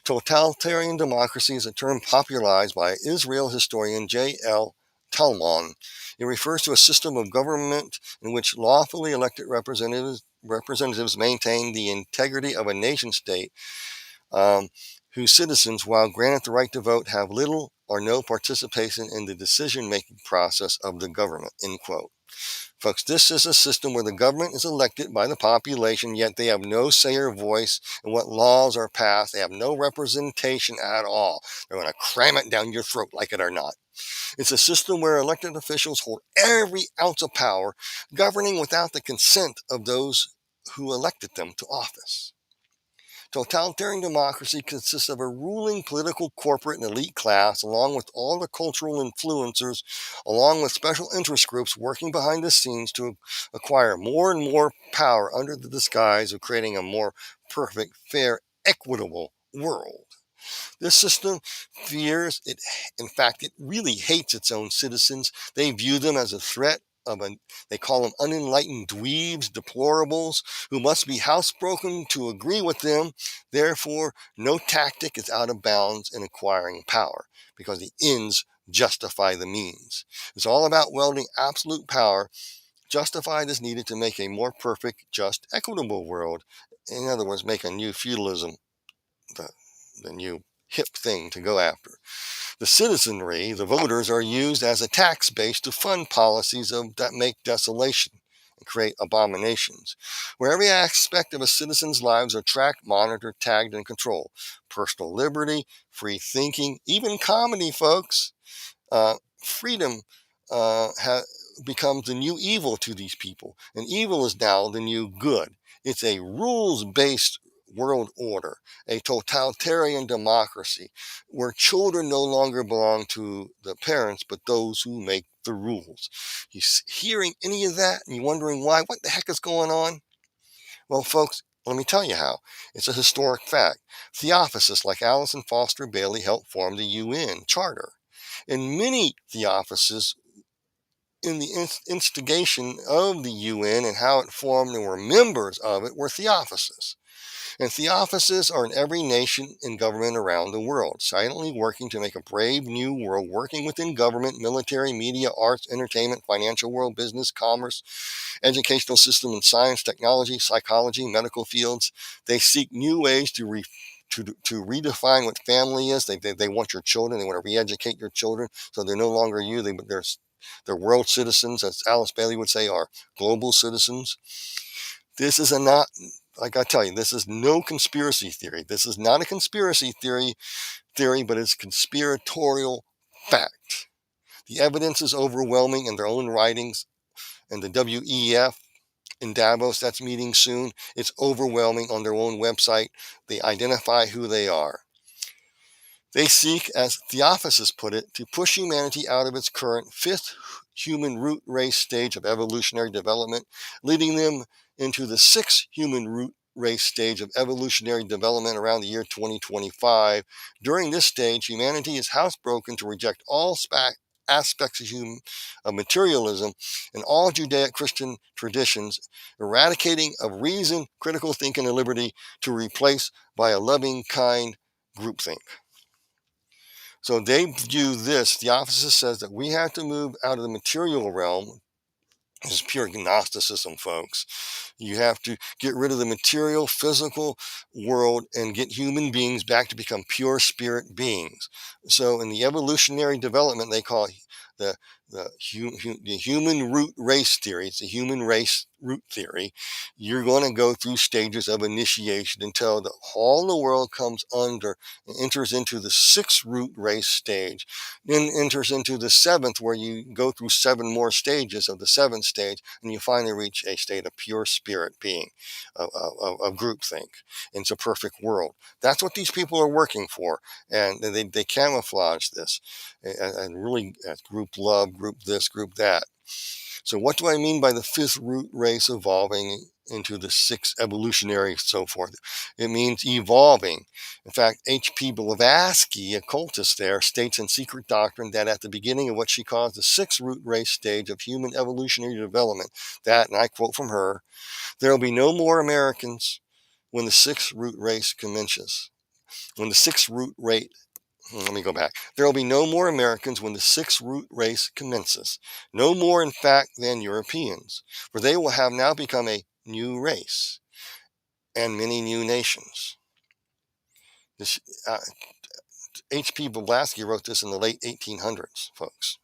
totalitarian democracy is a term popularized by Israel historian J.L. Talmon. It refers to a system of government in which lawfully elected representatives maintain the integrity of a nation state, whose citizens, while granted the right to vote, have little or no participation in the decision-making process of the government, end quote. Folks, this is a system where the government is elected by the population, yet they have no say or voice in what laws are passed. They have no representation at all. They're going to cram it down your throat, like it or not. It's a system where elected officials hold every ounce of power, governing without the consent of those who elected them to office. Totalitarian democracy consists of a ruling political, corporate, and elite class, along with all the cultural influencers, along with special interest groups working behind the scenes to acquire more and more power under the disguise of creating a more perfect, fair, equitable world. This system fears it. In fact, it really hates its own citizens. They view them as a threat. They call them unenlightened dweebs, deplorables, who must be housebroken to agree with them. Therefore, no tactic is out of bounds in acquiring power, because the ends justify the means. It's all about wielding absolute power, justified as needed to make a more perfect, just, equitable world. In other words, make a new feudalism the new hip thing to go after. The citizenry, the voters, are used as a tax base to fund policies that make desolation and create abominations, where every aspect of a citizen's lives are tracked, monitored, tagged, and controlled. Personal liberty, free thinking, even comedy, folks. Freedom becomes the new evil to these people. And evil is now the new good. It's a rules-based world order, a totalitarian democracy where children no longer belong to the parents, but those who make the rules. You hearing any of that and you're wondering why? What the heck is going on? Well, folks, let me tell you how. It's a historic fact. Theosophists like Allison Foster Bailey helped form the UN Charter. And many theosophists in the instigation of the UN and how it formed and were members of it were theosophists. And theosophists are in every nation and government around the world, silently working to make a brave new world, working within government, military, media, arts, entertainment, financial world, business, commerce, educational system, and science, technology, psychology, medical fields. They seek new ways to redefine what family is. They want your children. They want to re-educate your children so they're no longer you. They're world citizens, as Alice Bailey would say, are global citizens. This is not, like I tell you, this is no conspiracy theory. This is not a conspiracy theory, but it's conspiratorial fact. The evidence is overwhelming in their own writings, and the WEF in Davos, that's meeting soon. It's overwhelming on their own website. They identify who they are. They seek, as Theosophists put it, to push humanity out of its current fifth human root race stage of evolutionary development, leading them into the sixth human root race stage of evolutionary development around the year 2025. During this stage, humanity is housebroken to reject all aspects of materialism and all Judeo-Christian traditions, eradicating of reason, critical thinking, and liberty to replace by a loving, kind groupthink. So they view this, Theosophists says that we have to move out of the material realm. This is pure Gnosticism, folks. You have to get rid of the material, physical world and get human beings back to become pure spirit beings. So in the evolutionary development, they call it the human root race theory. It's a human race root theory. You're going to go through stages of initiation until all the world comes under and enters into the sixth root race stage, then enters into the seventh, where you go through 7 more stages of the seventh stage, and you finally reach a state of pure spirit being, of groupthink. It's a perfect world. That's what these people are working for, and they camouflage this and really group love, group this, group that. So what do I mean by the fifth root race evolving into the sixth evolutionary, so forth? It means evolving. In fact, H.P. Blavatsky, occultist there, states in Secret Doctrine that at the beginning of what she calls the sixth root race stage of human evolutionary development, that, and I quote from her, there will be no more Americans when the sixth root race commences. When the sixth root rate Let me go back. There will be no more Americans when the sixth root race commences. No more, in fact, than Europeans, for they will have now become a new race and many new nations. H.P. Blavatsky wrote this in the late 1800s, folks.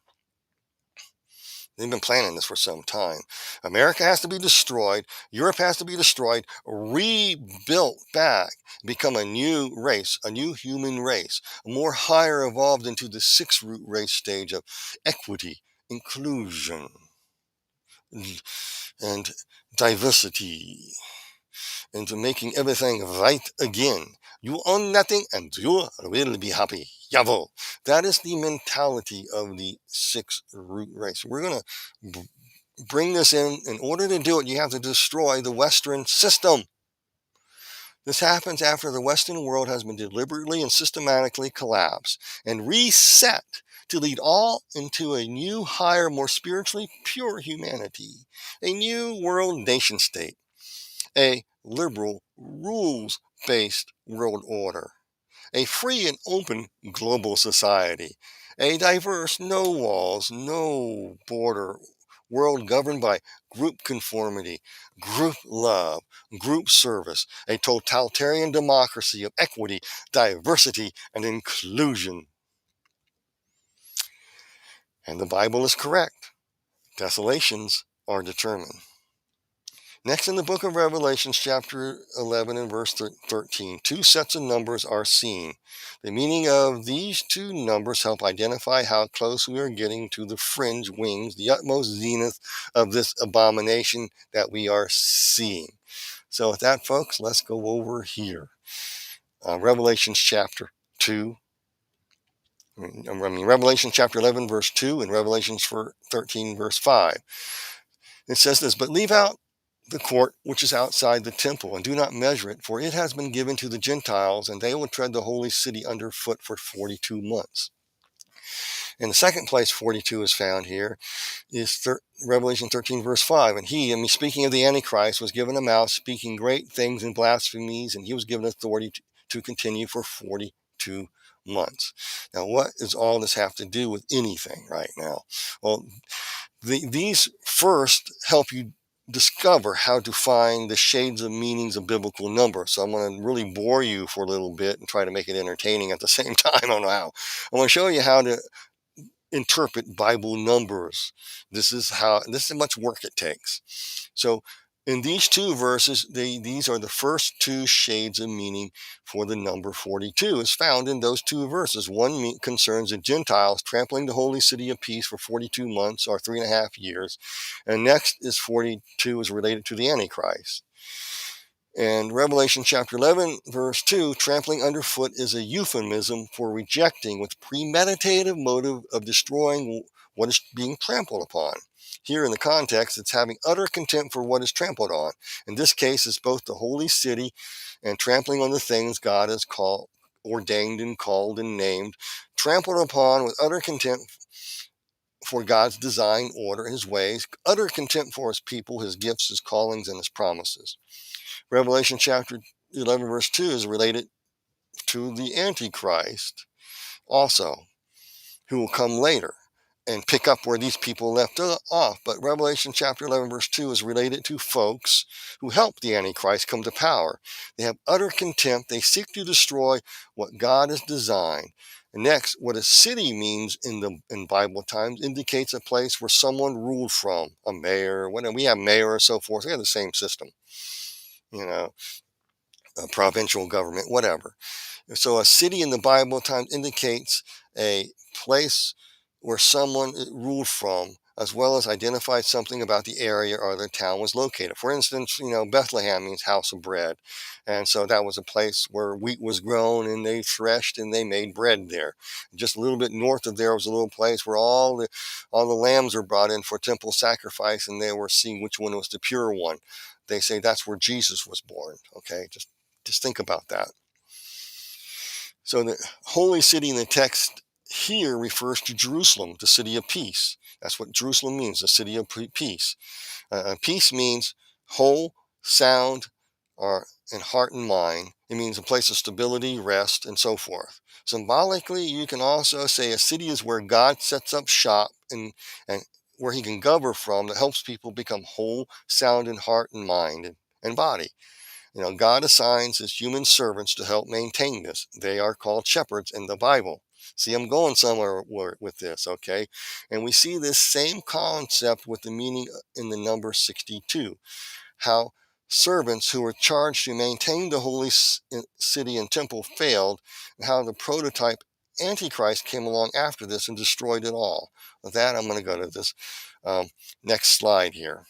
They've been planning this for some time. America has to be destroyed. Europe has to be destroyed, rebuilt back, become a new race, a new human race, more higher evolved into the sixth root race stage of equity, inclusion, and diversity, into making everything right again. You own nothing and you will be happy. Yavo. That is the mentality of the sixth root race. We're going to bring this in. In order to do it, you have to destroy the Western system. This happens after the Western world has been deliberately and systematically collapsed and reset to lead all into a new, higher, more spiritually pure humanity, a new world nation state, a liberal, rules-based world order, a free and open global society, a diverse, no walls, no border world governed by group conformity, group love, group service, a totalitarian democracy of equity, diversity, and inclusion. And the Bible is correct. Desolations are determined. Next, in the book of Revelation, chapter 11 and verse 13, two sets of numbers are seen. The meaning of these two numbers help identify how close we are getting to the fringe wings, the utmost zenith of this abomination that we are seeing. So with that, folks, let's go over here. Revelation chapter 2. Revelation chapter 11, verse 2, and Revelation 13, verse 5. It says this, but leave out the court which is outside the temple, and do not measure it, for it has been given to the Gentiles, and they will tread the holy city underfoot for 42 months. In the second place 42 is found here is Revelation 13, verse 5. And he, speaking of the Antichrist, was given a mouth speaking great things and blasphemies, and he was given authority to continue for 42 months. Now, what does all this have to do with anything right now? Well, these first help you discover how to find the shades of meanings of biblical numbers. So I'm going to really bore you for a little bit and try to make it entertaining at the same time. I don't know how. I want to show you how to interpret Bible numbers. This is how much work it takes. So in these two verses, these are the first two shades of meaning for the number 42 is found in those two verses. One concerns the Gentiles trampling the holy city of peace for 42 months or 3.5 years. And next is 42 is related to the Antichrist. And Revelation chapter 11, verse 2, trampling underfoot is a euphemism for rejecting with premeditative motive of destroying what is being trampled upon. Here in the context, it's having utter contempt for what is trampled on. In this case, it's both the holy city and trampling on the things God has ordained and called and named, trampled upon with utter contempt for God's design, order, his ways, utter contempt for his people, his gifts, his callings, and his promises. Revelation chapter 11, verse 2 is related to the Antichrist also, who will come later and pick up where these people left off. But Revelation chapter 11, verse 2 is related to folks who help the Antichrist come to power. They have utter contempt. They seek to destroy what God has designed. And next, what a city means in Bible times indicates a place where someone ruled from, a mayor, whatever. We have mayor and so forth. We have the same system, a provincial government, whatever. So a city in the Bible times indicates a place where someone ruled from, as well as identifies something about the area or the town was located. For instance, Bethlehem means house of bread. And so that was a place where wheat was grown and they threshed and they made bread there. Just a little bit north of there was a little place where all the lambs were brought in for temple sacrifice, and they were seeing which one was the pure one. They say that's where Jesus was born. Okay, just think about that. So the holy city in the text here refers to Jerusalem, the city of peace. That's what Jerusalem means, the city of peace. Peace means whole, sound, in heart and mind. It means a place of stability, rest, and so forth. Symbolically, you can also say a city is where God sets up shop and where he can govern from, that helps people become whole, sound in heart and mind and body. God assigns his human servants to help maintain this. They are called shepherds in the Bible. See, I'm going somewhere with this, okay? And we see this same concept with the meaning in the number 62. How servants who were charged to maintain the holy city and temple failed, and how the prototype Antichrist came along after this and destroyed it all. With that, I'm going to go to this next slide here.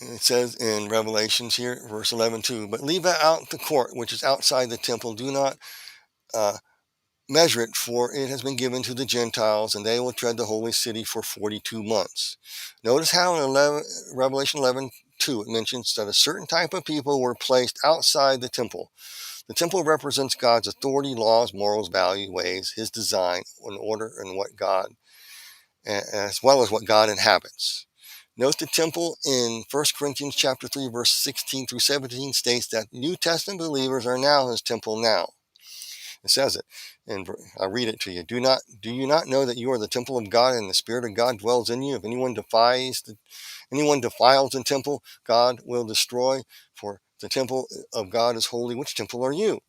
It says in Revelations here, verse 11 too, but leave out the court which is outside the temple. Do not measure it, for it has been given to the Gentiles, and they will tread the holy city for 42 months. Notice how in Revelation 11:2 it mentions that a certain type of people were placed outside the temple. The temple represents God's authority, laws, morals, value, ways, his design, and order, and what God, as well as what God inhabits. Note the temple in 1 Corinthians chapter 3, verse 16 through 17 states that New Testament believers are now his temple now. It says it, and I'll read it to you. Do you not know that you are the temple of God, and the Spirit of God dwells in you? If anyone defiles the temple, God will destroy, for the temple of God is holy. Which temple are you?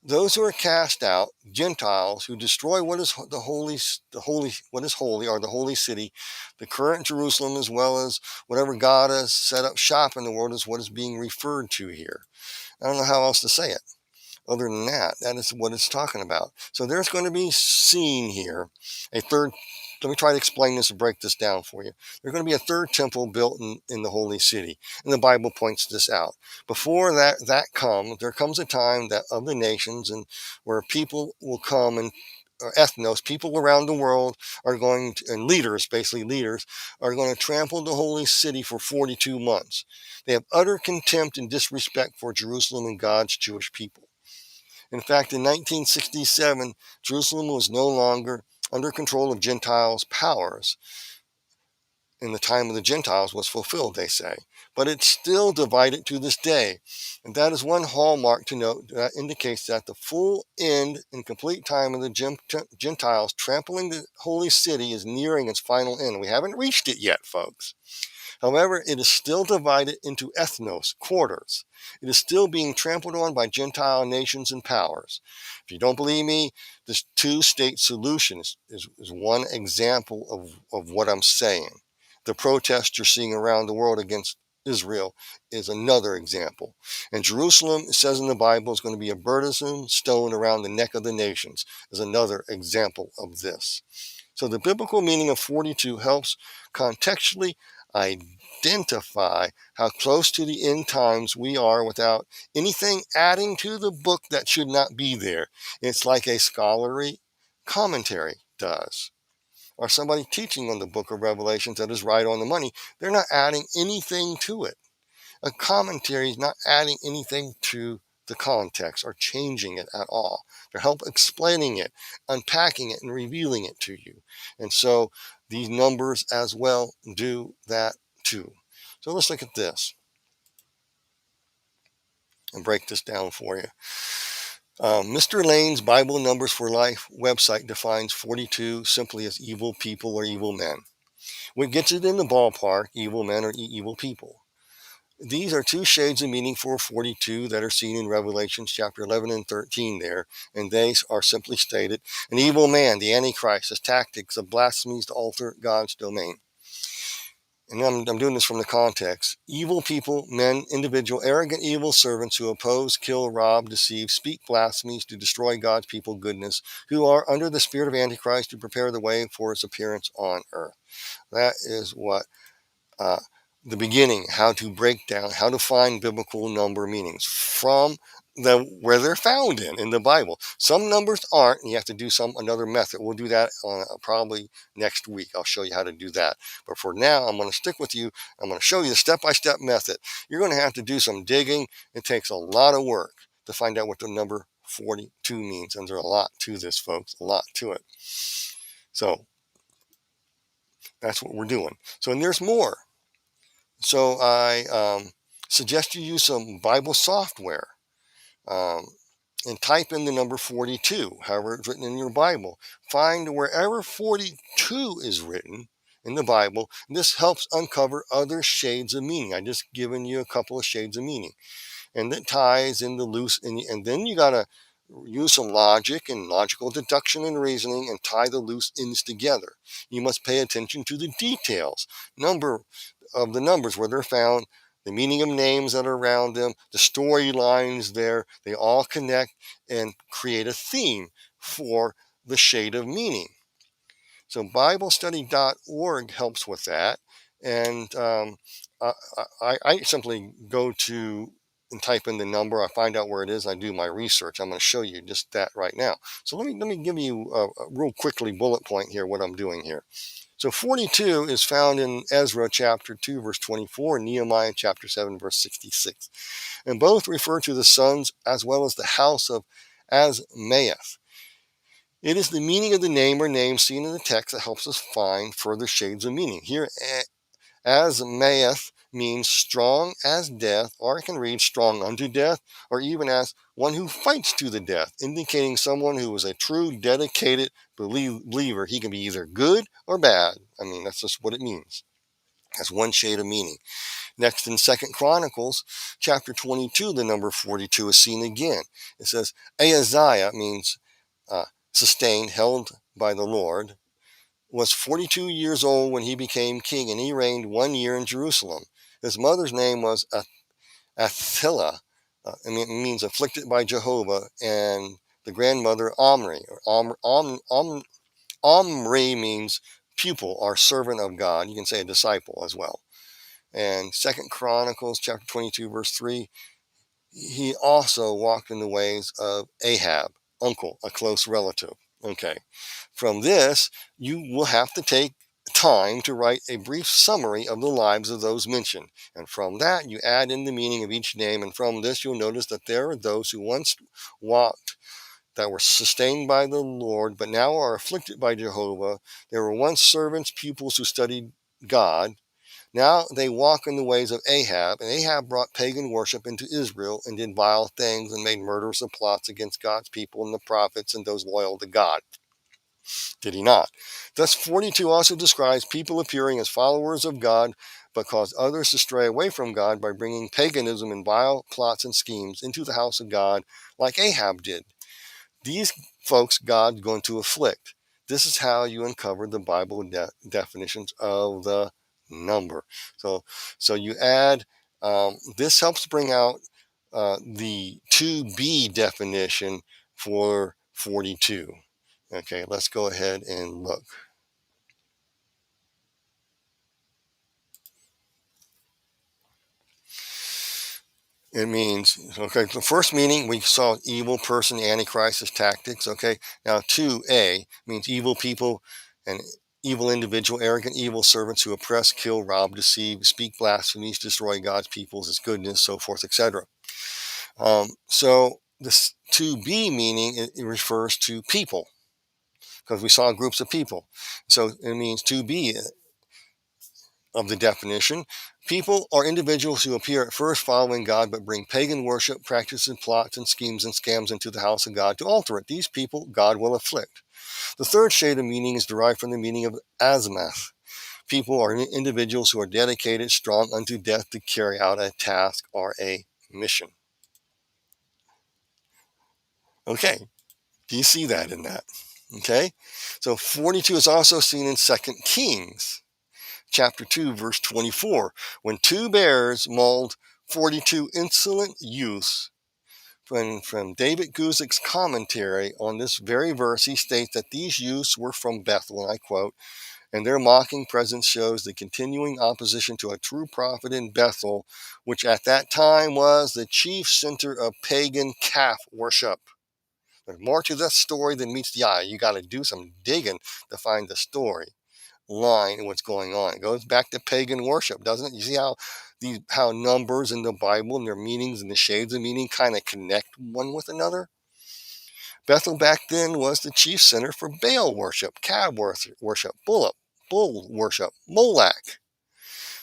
those who are cast out, Gentiles who destroy what is what is holy, or the holy city, the current Jerusalem, as well as whatever God has set up shop in the world, is what is being referred to here. I don't know how else to say it. Other than that, that is what it's talking about. So there's going to be seen here a third. Let me try to explain this and break this down for you. There's going to be a third temple built in the holy city, and the Bible points this out. Before that comes, there comes a time that of the nations, and where people will come, and ethnos, people around the world are going to, and leaders, basically leaders, are going to trample the holy city for 42 months. They have utter contempt and disrespect for Jerusalem and God's Jewish people. In fact, in 1967, Jerusalem was no longer under control of Gentiles' powers. And the time of the Gentiles was fulfilled, they say. But it's still divided to this day. And that is one hallmark to note that indicates that the full end and complete time of the Gentiles trampling the holy city is nearing its final end. We haven't reached it yet, folks. However, it is still divided into ethnos, quarters. It is still being trampled on by Gentile nations and powers. If you don't believe me, this two-state solution is one example of what I'm saying. The protests you're seeing around the world against Israel is another example. And Jerusalem, it says in the Bible, is going to be a burdensome stone around the neck of the nations, is another example of this. So the biblical meaning of 42 helps contextually identify how close to the end times we are without anything adding to the book that should not be there. It's like a scholarly commentary does, or somebody teaching on the book of Revelations that is right on the money. They're not adding anything to it. A commentary is not adding anything to the context or changing it at all. They're help explaining it, unpacking it, and revealing it to you. And so these numbers as well do that too. So let's look at this and break this down for you. Mr. Lane's Bible Numbers for Life website defines 42 simply as evil people or evil men. What gets it in the ballpark, evil men or evil people. These are two shades of meaning for 42 that are seen in Revelations chapter 11 and 13 there, and they are simply stated: an evil man, the Antichrist, his tactics of blasphemies to alter God's domain. And I'm doing this from the context. Evil people, men, individual, arrogant, evil servants who oppose, kill, rob, deceive, speak blasphemies to destroy God's people goodness, who are under the spirit of Antichrist to prepare the way for his appearance on earth. That is what the beginning, how to break down, how to find biblical number meanings from where they're found in the Bible. Some numbers aren't, and you have to do another method. We'll do that on probably next week. I'll show you how to do that. But for now, I'm going to stick with you. I'm going to show you the step-by-step method. You're going to have to do some digging. It takes a lot of work to find out what the number 42 means. And there's a lot to this, folks, a lot to it. So that's what we're doing. So, and there's more. So I suggest you use some Bible software and type in the number 42, however it's written in your Bible. Find wherever 42 is written in the Bible. This helps uncover other shades of meaning. I just given you a couple of shades of meaning. And that ties in the loose, and then you got to use some logic and logical deduction and reasoning and tie the loose ends together. You must pay attention to the details. Number of the numbers, where they're found, the meaning of names that are around them, the storylines there, they all connect and create a theme for the shade of meaning. So BibleStudy.org helps with that. And I simply go to and type in the number. I find out where it is. I do my research. I'm going to show you just that right now. So let me give you a real quickly bullet point here, what I'm doing here. So 42 is found in Ezra chapter 2, verse 24, and Nehemiah chapter 7, verse 66. And both refer to the sons as well as the house of Asmaeth. It is the meaning of the name or names seen in the text that helps us find further shades of meaning. Here, Asmaeth means strong as death, or it can read strong unto death, or even as one who fights to the death, indicating someone who is a true, dedicated believer. He can be either good or bad. I mean, that's just what it means. That's one shade of meaning. Next, in Second Chronicles, chapter 22, the number 42 is seen again. It says, Ahaziah means sustained, held by the Lord, was 42 years old when he became king, and he reigned 1 year in Jerusalem. His mother's name was Athaliah. It means afflicted by Jehovah, and the grandmother Omri. Omri means pupil or servant of God. You can say a disciple as well. And Second Chronicles chapter 22, verse 3, he also walked in the ways of Ahab, uncle, a close relative. Okay. From this, you will have to take time to write a brief summary of the lives of those mentioned. And from that, you add in the meaning of each name. And from this, you'll notice that there are those who once walked that were sustained by the Lord, but now are afflicted by Jehovah. They were once servants, pupils who studied God. Now they walk in the ways of Ahab, and Ahab brought pagan worship into Israel and did vile things and made murderous plots against God's people and the prophets and those loyal to God. Did he not? Thus 42 also describes people appearing as followers of God, but cause others to stray away from God by bringing paganism and vile plots and schemes into the house of God, like Ahab did. These folks God's going to afflict. This is how you uncover the Bible definitions of the number. So you add, this helps bring out the 2b definition for 42. Okay, let's go ahead and look. It means, okay, the first meaning we saw evil person, Antichrist as tactics. Okay, now 2a means evil people and evil individual, arrogant, evil servants who oppress, kill, rob, deceive, speak blasphemies, destroy God's peoples, his goodness, so forth, etc. So this 2b meaning, it refers to people, because we saw groups of people. So it means 2b of the definition. People are individuals who appear at first following God but bring pagan worship, practices, plots, and schemes and scams into the house of God to alter it. These people God will afflict. The third shade of meaning is derived from the meaning of azimuth. People are individuals who are dedicated, strong unto death to carry out a task or a mission. Okay, do you see that in that? Okay, so 42 is also seen in 2 Kings chapter 2, verse 24, when two bears mauled 42 insolent youths. From David Guzik's commentary on this very verse, he states that these youths were from Bethel, and I quote, and their mocking presence shows the continuing opposition to a true prophet in Bethel, which at that time was the chief center of pagan calf worship. There's more to this story than meets the eye. You got to do some digging to find the story line and what's going on. It goes back to pagan worship, doesn't it? You see how numbers in the Bible and their meanings and the shades of meaning kind of connect one with another? Bethel back then was the chief center for Baal worship, calf worship, bull worship, Molech.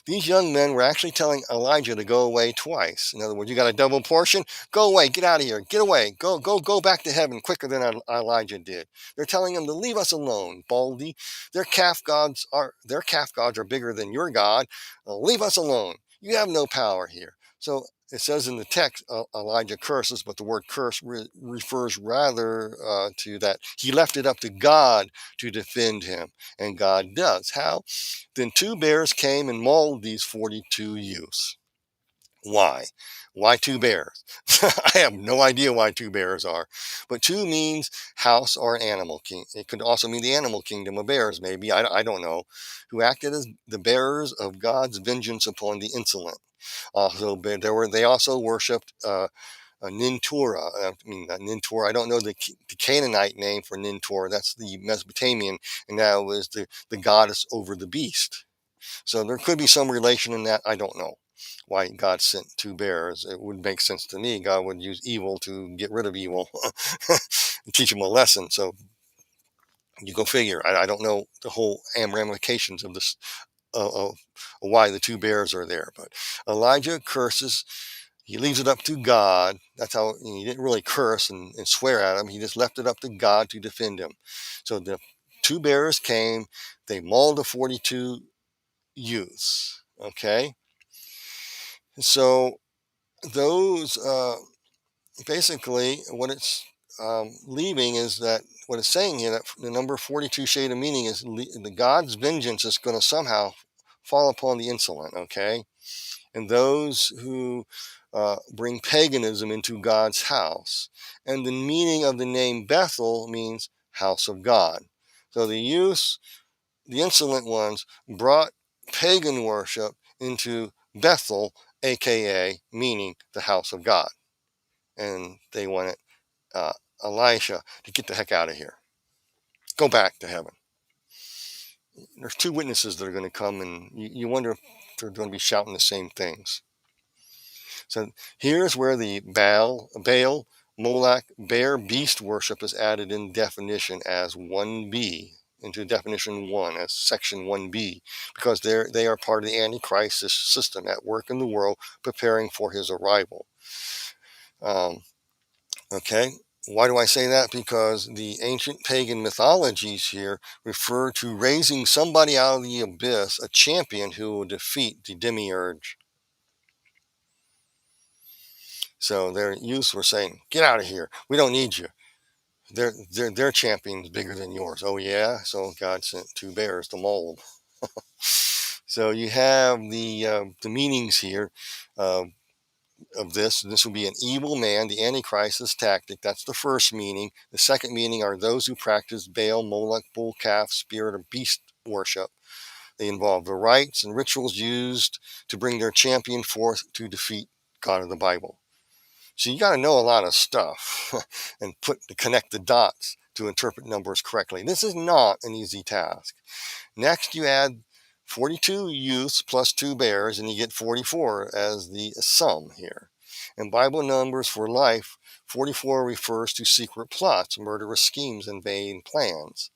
These young men were actually telling Elijah to go away twice. In other words, you got a double portion? Go away, get out of here, get away, go back to heaven quicker than Elijah did. They're telling him to leave us alone, Baldy. Their calf gods are bigger than your God. Leave us alone. You have no power here. So it says in the text, Elijah curses, but the word curse refers rather to that he left it up to God to defend him, and God does. How? Then two bears came and mauled these 42 youths. Why? Why two bears? I have no idea why two bears are. But two means house or animal king. It could also mean the animal kingdom of bears, maybe. I don't know. Who acted as the bearers of God's vengeance upon the insolent. They also worshipped Nintura. Nintor. I don't know the Canaanite name for Nintor. That's the Mesopotamian, and that was the goddess over the beast. So there could be some relation in that. I don't know why God sent two bears. It would make sense to me. God would use evil to get rid of evil and teach them a lesson. So you go figure. I don't know the whole ramifications of this, of why the two bears are there. But Elijah curses. He leaves it up to God. That's how he didn't really curse and swear at him. He just left it up to God to defend him. So the two bears came. They mauled the 42 youths. Okay, so those basically what it's leaving is that what it's saying here, that the number 42 shade of meaning is the God's vengeance is going to somehow fall upon the insolent. Okay, and those who bring paganism into God's house. And the meaning of the name Bethel means house of God. So the insolent ones, brought pagan worship into Bethel, aka meaning the house of God. And they wanted Elisha to get the heck out of here, go back to heaven. There's two witnesses that are going to come, and you wonder if they're going to be shouting the same things. So here's where the Baal, Moloch, bear beast worship is added in definition as 1b, into definition 1 as section 1b, because they are part of the Antichrist system at work in the world preparing for his arrival. Okay, why do I say that? Because the ancient pagan mythologies here refer to raising somebody out of the abyss, a champion who will defeat the demiurge. So their youths were saying, "Get out of here. We don't need you. Their champion's bigger than yours." Oh yeah. So God sent two bears to maul them. So you have the meanings here of this. This will be an evil man, the Antichrist's tactic. That's the first meaning. The second meaning are those who practice Baal, Moloch, bull calf, spirit, or beast worship. They involve the rites and rituals used to bring their champion forth to defeat God of the Bible. So you got to know a lot of stuff and connect the dots to interpret numbers correctly. This is not an easy task. Next, you add 42 youths plus 2 bears, and you get 44 as the sum here. In Bible numbers for life, 44 refers to secret plots, murderous schemes, and vain plans.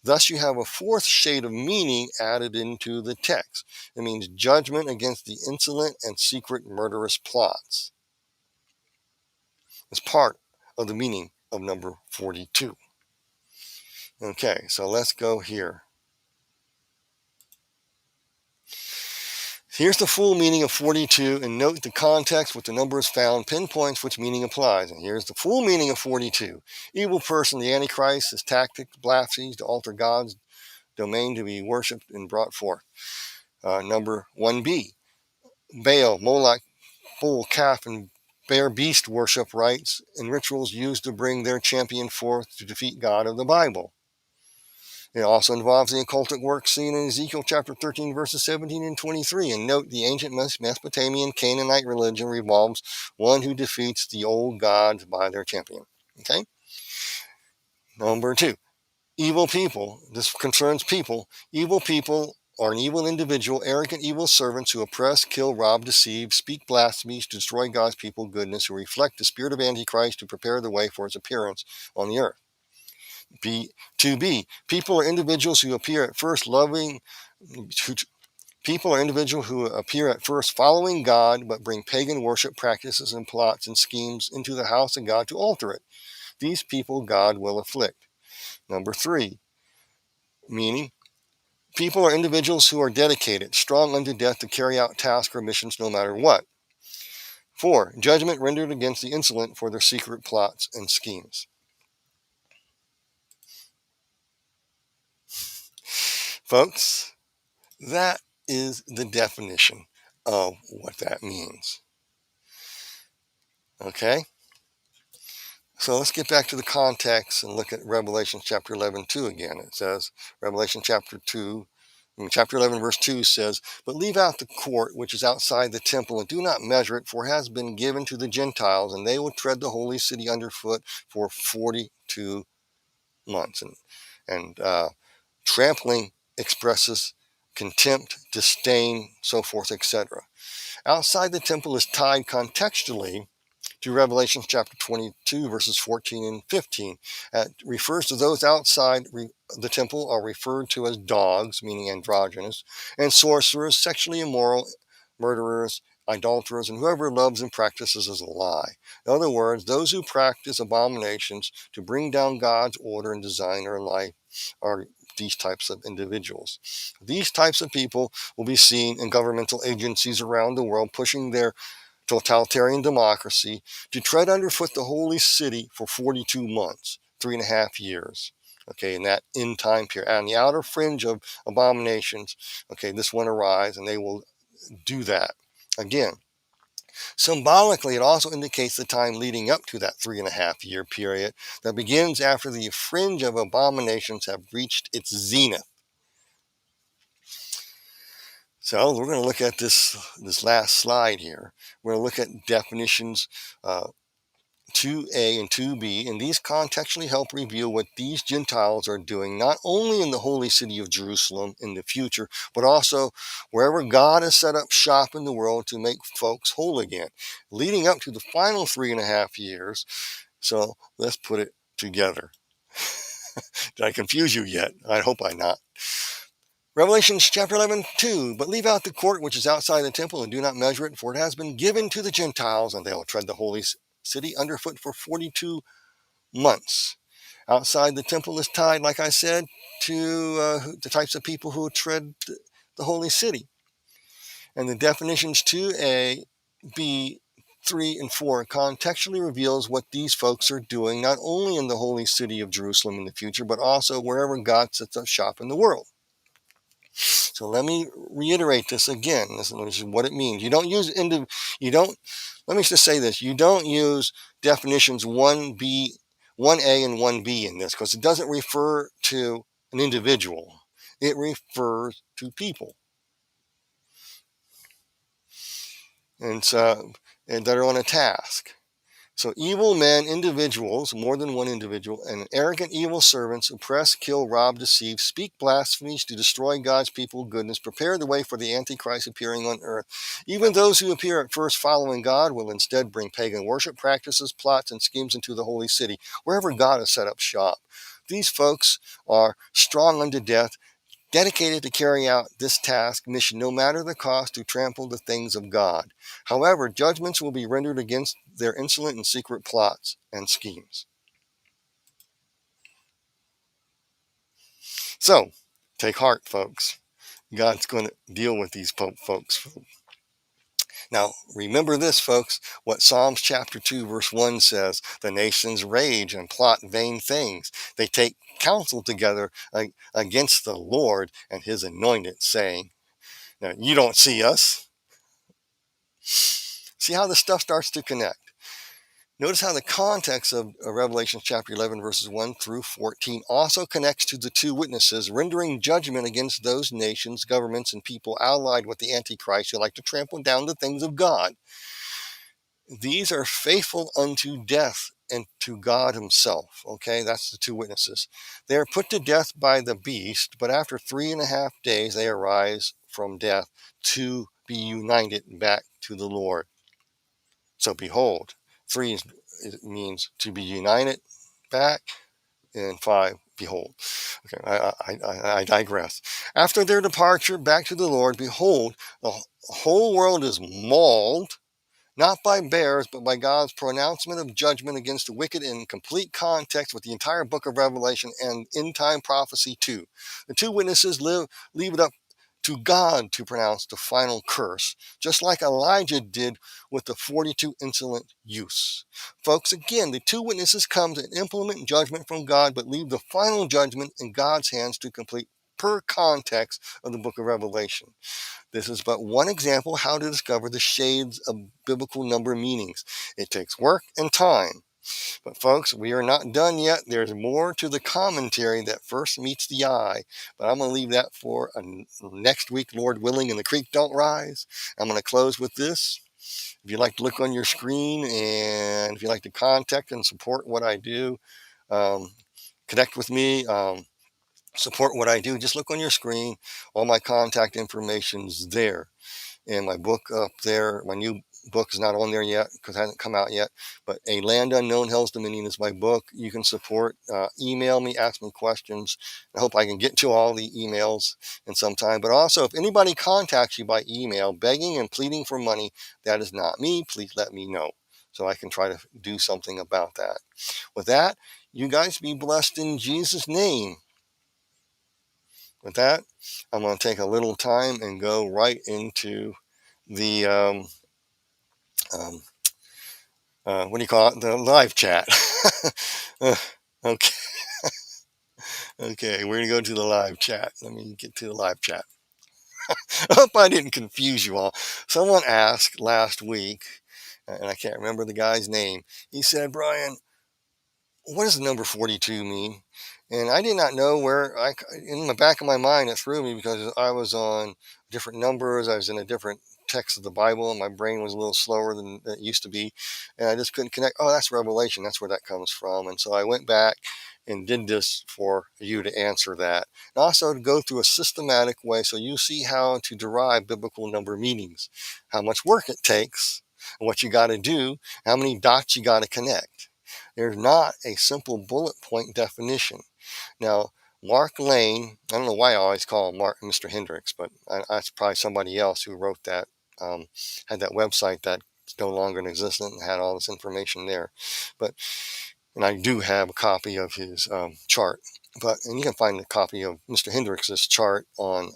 Thus, you have a fourth shade of meaning added into the text. It means judgment against the insolent and secret murderous plots. It's part of the meaning of number 42. Okay, so let's go here. Here's the full meaning of 42, and note the context with the number is found pinpoints which meaning applies. And here's the full meaning of 42. Evil person, the Antichrist, his tactics, blasphemies to alter God's domain to be worshipped and brought forth. Number 1b, Baal, Moloch, bull, calf, and bear beast worship rites and rituals used to bring their champion forth to defeat God of the Bible. It also involves the occultic work seen in Ezekiel chapter 13, verses 17 and 23. And note, the ancient Mesopotamian Canaanite religion revolves one who defeats the old gods by their champion. Okay? Number 2, evil people. This concerns people. Evil people are an evil individual, arrogant evil servants who oppress, kill, rob, deceive, speak blasphemies to destroy God's people goodness, who reflect the spirit of Antichrist to prepare the way for his appearance on the earth. 2b, people are individuals who appear at first following God, but bring pagan worship practices and plots and schemes into the house of God to alter it. These people God will afflict. Number 3, meaning people are individuals who are dedicated, strong unto death to carry out tasks or missions no matter what. 4, judgment rendered against the insolent for their secret plots and schemes. Folks, that is the definition of what that means. Okay? So let's get back to the context and look at Revelation chapter 11:2 again. It says, Revelation chapter 11 verse 2 says, "But leave out the court which is outside the temple, and do not measure it, for it has been given to the Gentiles, and they will tread the holy city underfoot for 42 months." And trampling expresses contempt, disdain, so forth, etc. Outside the temple is tied contextually to Revelation chapter 22, verses 14 and 15. It refers to those outside the temple are referred to as dogs, meaning androgynous, and sorcerers, sexually immoral, murderers, idolaters, and whoever loves and practices as a lie. In other words, those who practice abominations to bring down God's order and design in our life are these types of individuals. These types of people will be seen in governmental agencies around the world pushing their totalitarian democracy to tread underfoot the holy city for 42 months, 3.5 years. Okay, in that end time period, on the outer fringe of abominations, okay, this one arise, and they will do that. Again, symbolically, it also indicates the time leading up to that 3.5 year period that begins after the fringe of abominations have reached its zenith. So we're going to look at this last slide here. We're going to look at definitions 2a and 2b, and these contextually help reveal what these Gentiles are doing, not only in the holy city of Jerusalem in the future, but also wherever God has set up shop in the world to make folks whole again, leading up to the final 3.5 years. So let's put it together. Did I confuse you yet? I hope I'm not. Revelations chapter 11, 2. But leave out the court which is outside the temple, and do not measure it, for it has been given to the Gentiles, and they will tread the holy city underfoot for 42 months. Outside the temple is tied, like I said, to the types of people who tread the holy city. And the definitions 2a, b, 3, and 4 contextually reveals what these folks are doing, not only in the holy city of Jerusalem in the future, but also wherever God sets up shop in the world. So let me reiterate this again. This is what it means. You don't use let me just say this. You don't use definitions 1b, 1a and 1b in this, because it doesn't refer to an individual. It refers to people. And so, and that are on a task. So evil men, individuals, more than one individual, and arrogant evil servants oppress, kill, rob, deceive, speak blasphemies to destroy God's people goodness, prepare the way for the Antichrist appearing on earth. Even those who appear at first following God will instead bring pagan worship practices, plots, and schemes into the holy city, wherever God has set up shop. These folks are strong unto death, dedicated to carry out this task mission no matter the cost, to trample the things of God. However, judgments will be rendered against their insolent and secret plots and schemes. So, take heart, folks. God's going to deal with these folks. Now, remember this, folks, what Psalms chapter 2, verse 1 says: the nations rage and plot vain things. They take counsel together against the Lord and his anointed, saying, now, you don't see us. See how the stuff starts to connect. Notice how the context of Revelation chapter 11, verses 1 through 14 also connects to the two witnesses, rendering judgment against those nations, governments, and people allied with the Antichrist who like to trample down the things of God. These are faithful unto death and to God himself. Okay, that's the two witnesses. They are put to death by the beast, but after 3.5 days they arise from death to be united back to the Lord. So behold, 3 means to be united back, and 5, behold. Okay, I digress. After their departure back to the Lord, behold, the whole world is mauled, not by bears, but by God's pronouncement of judgment against the wicked, in complete context with the entire book of Revelation and end-time prophecy too. The two witnesses leave it up to God to pronounce the final curse, just like Elijah did with the 42 insolent youths. Folks, again, the two witnesses come to implement judgment from God, but leave the final judgment in God's hands to complete per context of the book of Revelation. This is but one example how to discover the shades of biblical number meanings. It takes work and time. But folks, we are not done yet. There's more to the commentary that first meets the eye. But I'm going to leave that for next week, Lord willing, and the creek don't rise. I'm going to close with this. If you'd like to look on your screen, and if you'd like to contact and support what I do, connect with me, support what I do, just look on your screen. All my contact information's there. And my book up there, my new book is not on there yet because it hasn't come out yet, but A Land Unknown, Hell's Dominion is my book. You can support, email me, ask me questions. I hope I can get to all the emails in some time. But also, if anybody contacts you by email begging and pleading for money, that is not me. Please let me know so I can try to do something about that. With that, you guys be blessed in Jesus' name. with that, I'm going to take a little time and go right into the um, what do you call it? The live chat. Uh, okay, okay, we're gonna go to the live chat. Let me get to the live chat. I hope I didn't confuse you all. Someone asked last week, and I can't remember the guy's name. He said, "Brian, what does the number 42 mean?" And I did not know where in the back of my mind, it threw me because I was on different numbers. I was in a different text of the Bible, and my brain was a little slower than it used to be. And I just couldn't connect. Oh, that's Revelation. That's where that comes from. And so I went back and did this for you to answer that. And also to go through a systematic way so you see how to derive biblical number meanings, how much work it takes, and what you got to do, how many dots you got to connect. There's not a simple bullet point definition. Now, Mark Lane, I don't know why I always call him Mr. Hendricks, but that's probably somebody else who wrote that, had that website that's no longer in existence and had all this information there. But, and I do have a copy of his chart, and you can find a copy of Mr. Hendricks's chart on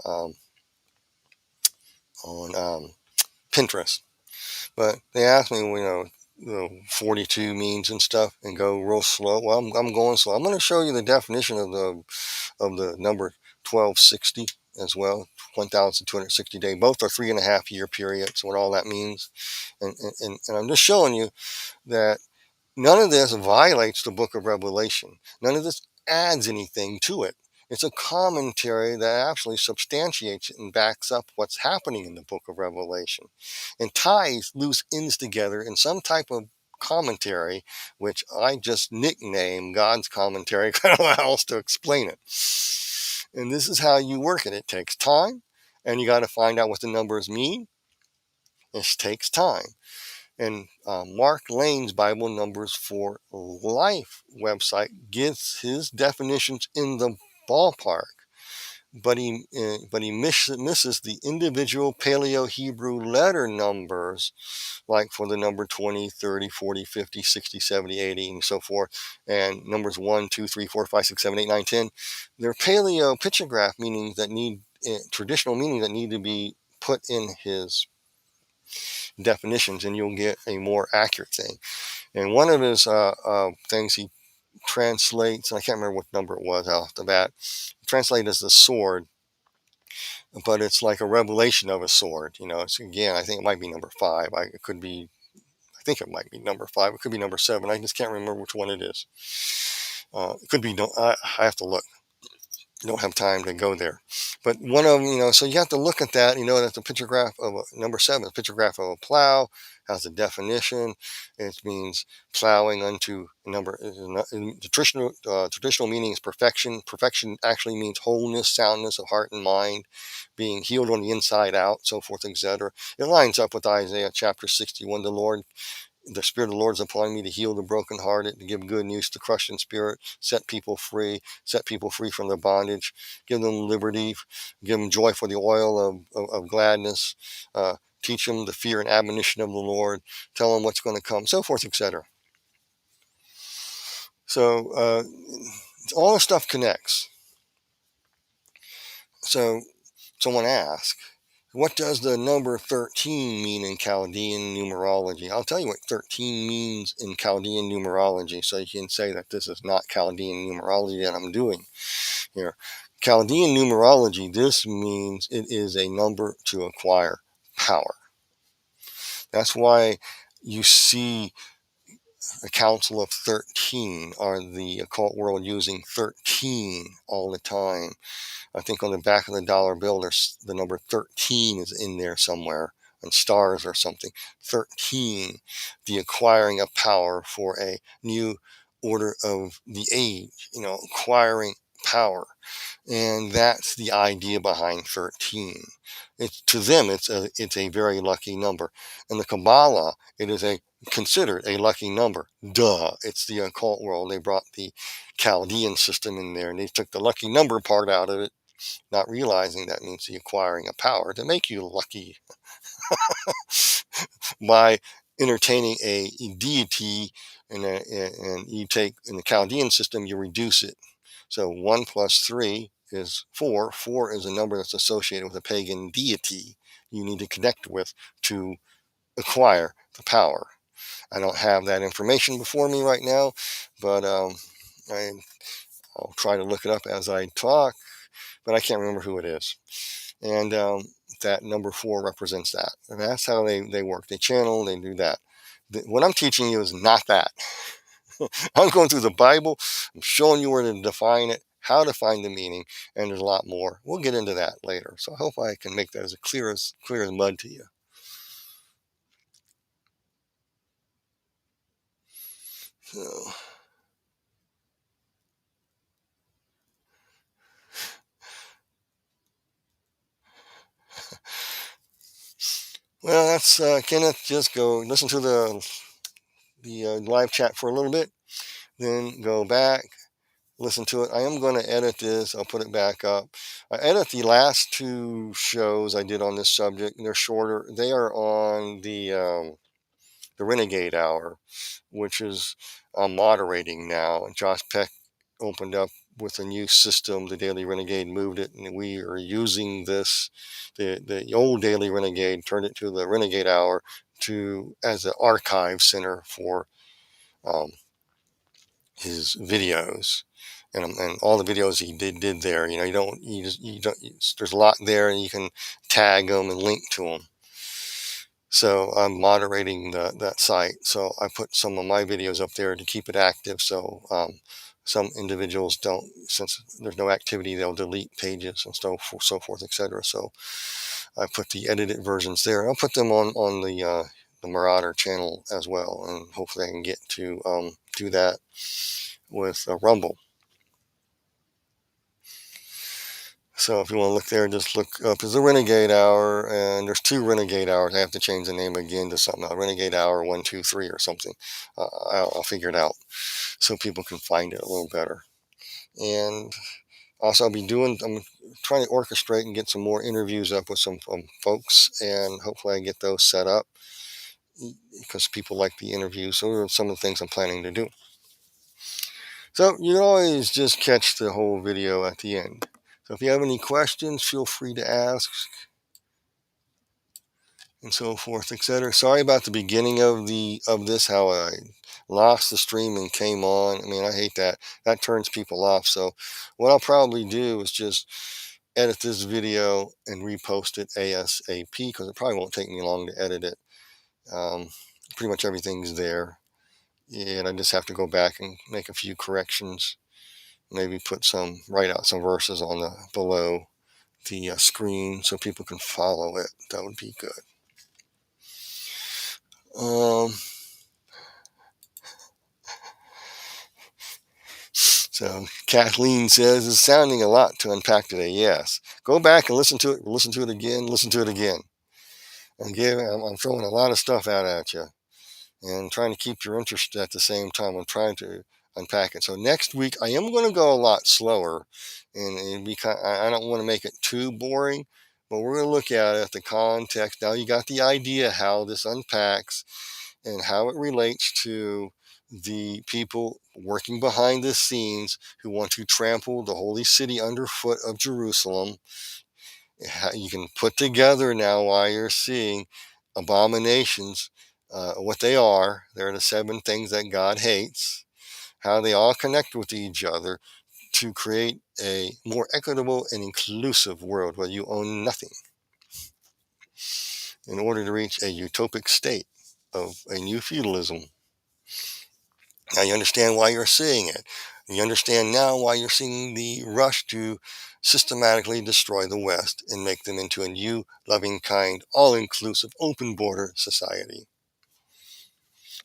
Pinterest. But they asked me, the 42 means and stuff, and go real slow. Well, I'm going slow. I'm going to show you the definition of the number 1260 as well, 1,260 day. Both are 3.5 year periods. What all that means, and I'm just showing you that none of this violates the book of Revelation. None of this adds anything to it. It's a commentary that actually substantiates it and backs up what's happening in the book of Revelation and ties loose ends together in some type of commentary, which I just nickname God's commentary. I don't know how else to explain it. And this is how you work it. It takes time, and you got to find out what the numbers mean. It takes time. And Mark Lane's Bible Numbers for Life website gives his definitions in the ballpark, but he misses the individual Paleo Hebrew letter numbers, like for the number 20, 30, 40, 50, 60, 70, 80, and so forth, and numbers 1, 2, 3, 4, 5, 6, 7, 8, 9, 10. They're Paleo pictograph meanings that need traditional meanings that need to be put in his definitions, and you'll get a more accurate thing. And one of his things he translates, and I can't remember what number it was off the bat, translated as the sword, but it's like a revelation of a sword. It's, again, I think it might be number 5. I think it might be number 5. It could be number 7. I just can't remember which one it is. It could be. I have to look. Don't have time to go there, but one of them, so you have to look at that. That's a pictograph of number 7, a pictograph of a plow, has a definition. It means plowing unto number. The traditional meaning is perfection. Perfection actually means wholeness, soundness of heart and mind, being healed on the inside out, so forth, etc. It lines up with Isaiah chapter 61. The Spirit of the Lord is upon me to heal the brokenhearted, to give good news to crushed in spirit, set people free from their bondage, give them liberty, give them joy for the oil of gladness, teach them the fear and admonition of the Lord, tell them what's going to come, so forth, etc. So all this stuff connects. So someone asked, what does the number 13 mean in Chaldean numerology? I'll tell you what 13 means in Chaldean numerology, so you can say that this is not Chaldean numerology that I'm doing here. Chaldean numerology, this means it is a number to acquire power. That's why you see a council of 13, or the occult world using 13 all the time. I think on the back of the dollar bill, there's the number 13 is in there somewhere, and stars or something. 13, the acquiring of power for a new order of the age, acquiring power. And that's the idea behind 13. To them, it's a very lucky number. In the Kabbalah, it is considered a lucky number. Duh, it's the occult world. They brought the Chaldean system in there, and they took the lucky number part out of it, not realizing that means the acquiring of power to make you lucky by entertaining a deity, and you take, in the Chaldean system, you reduce it. So 1 plus 3 is 4. 4 is a number that's associated with a pagan deity you need to connect with to acquire the power. I don't have that information before me right now, but I'll try to look it up as I talk, but I can't remember who it is. And that number 4 represents that. And that's how they work. They channel, they do that. What I'm teaching you is not that. I'm going through the Bible. I'm showing you where to define it, how to find the meaning, and there's a lot more. We'll get into that later. So I hope I can make that as clear as mud to you. So, well, that's Kenneth. Just go listen to the live chat for a little bit, then go back, listen to it. I am going to edit this. I'll put it back up. I edit the last 2 shows I did on this subject. They're shorter. They are on the Renegade Hour, which is moderating now. And Josh Peck opened up with a new system. The Daily Renegade moved it, and we are using this. The old Daily Renegade turned it to the Renegade Hour as an archive center for his videos. And all the videos he did there, there's a lot there, and you can tag them and link to them. So I'm moderating that site. So I put some of my videos up there to keep it active. So some individuals don't, since there's no activity, they'll delete pages and so forth, etc. So I put the edited versions there. I'll put them on the Marauder channel as well, and hopefully I can get to do that with Rumble. So if you want to look there, just look up as the Renegade Hour, and there's 2 Renegade Hours. I have to change the name again to something else. Renegade Hour 1, 2, 3 or something. I'll figure it out so people can find it a little better. And also I'm trying to orchestrate and get some more interviews up with some folks, and hopefully I get those set up because people like the interviews. So those are some of the things I'm planning to do. So you can always just catch the whole video at the end. So if you have any questions, feel free to ask, and so forth, etc. Sorry about the beginning of this, how I lost the stream and came on. I mean, I hate that. That turns people off. So what I'll probably do is just edit this video and repost it ASAP, because it probably won't take me long to edit it. Pretty much everything's there, and I just have to go back and make a few corrections. Maybe write out some verses on below the screen so people can follow it. That would be good. So Kathleen says, it's sounding a lot to unpack today. Yes. Go back and listen to it again, listen to it again. I'm throwing a lot of stuff out at you and trying to keep your interest at the same time. I'm trying to unpack it. So next week, I am going to go a lot slower, and I don't want to make it too boring, but we're going to look at it, the context. Now you got the idea how this unpacks and how it relates to the people working behind the scenes who want to trample the holy city underfoot of Jerusalem. You can put together now why you're seeing abominations, what they are. They're the 7 things that God hates, how they all connect with each other to create a more equitable and inclusive world where you own nothing, in order to reach a utopic state of a new feudalism. Now you understand why you're seeing it. You understand now why you're seeing the rush to systematically destroy the West and make them into a new, loving, kind, all-inclusive, open-border society.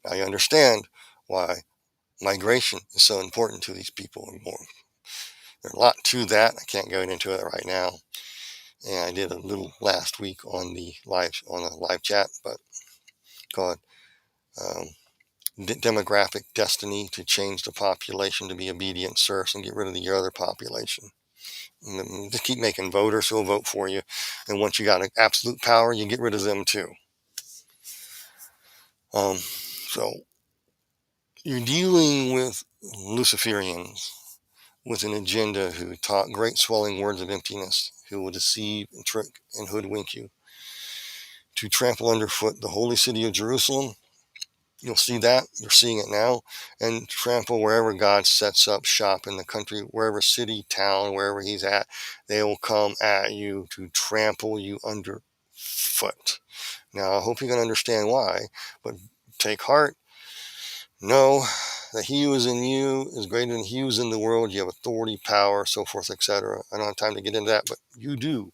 Now you understand why migration is so important to these people and more. There's a lot to that. I can't go into it right now. And I did a little last week on the live chat, but called demographic destiny, to change the population to be obedient serfs and get rid of the other population. And just keep making voters who will vote for you. And once you got absolute power, you get rid of them too. So you're dealing with Luciferians, with an agenda, who taught great swelling words of emptiness, who will deceive and trick and hoodwink you, to trample underfoot the holy city of Jerusalem. You'll see that. You're seeing it now. And trample wherever God sets up shop in the country, wherever city, town, wherever he's at. They will come at you to trample you underfoot. Now, I hope you can understand why, but take heart. Know that he who is in you is greater than he who is in the world. You have authority, power, so forth, etc. I don't have time to get into that, but you do.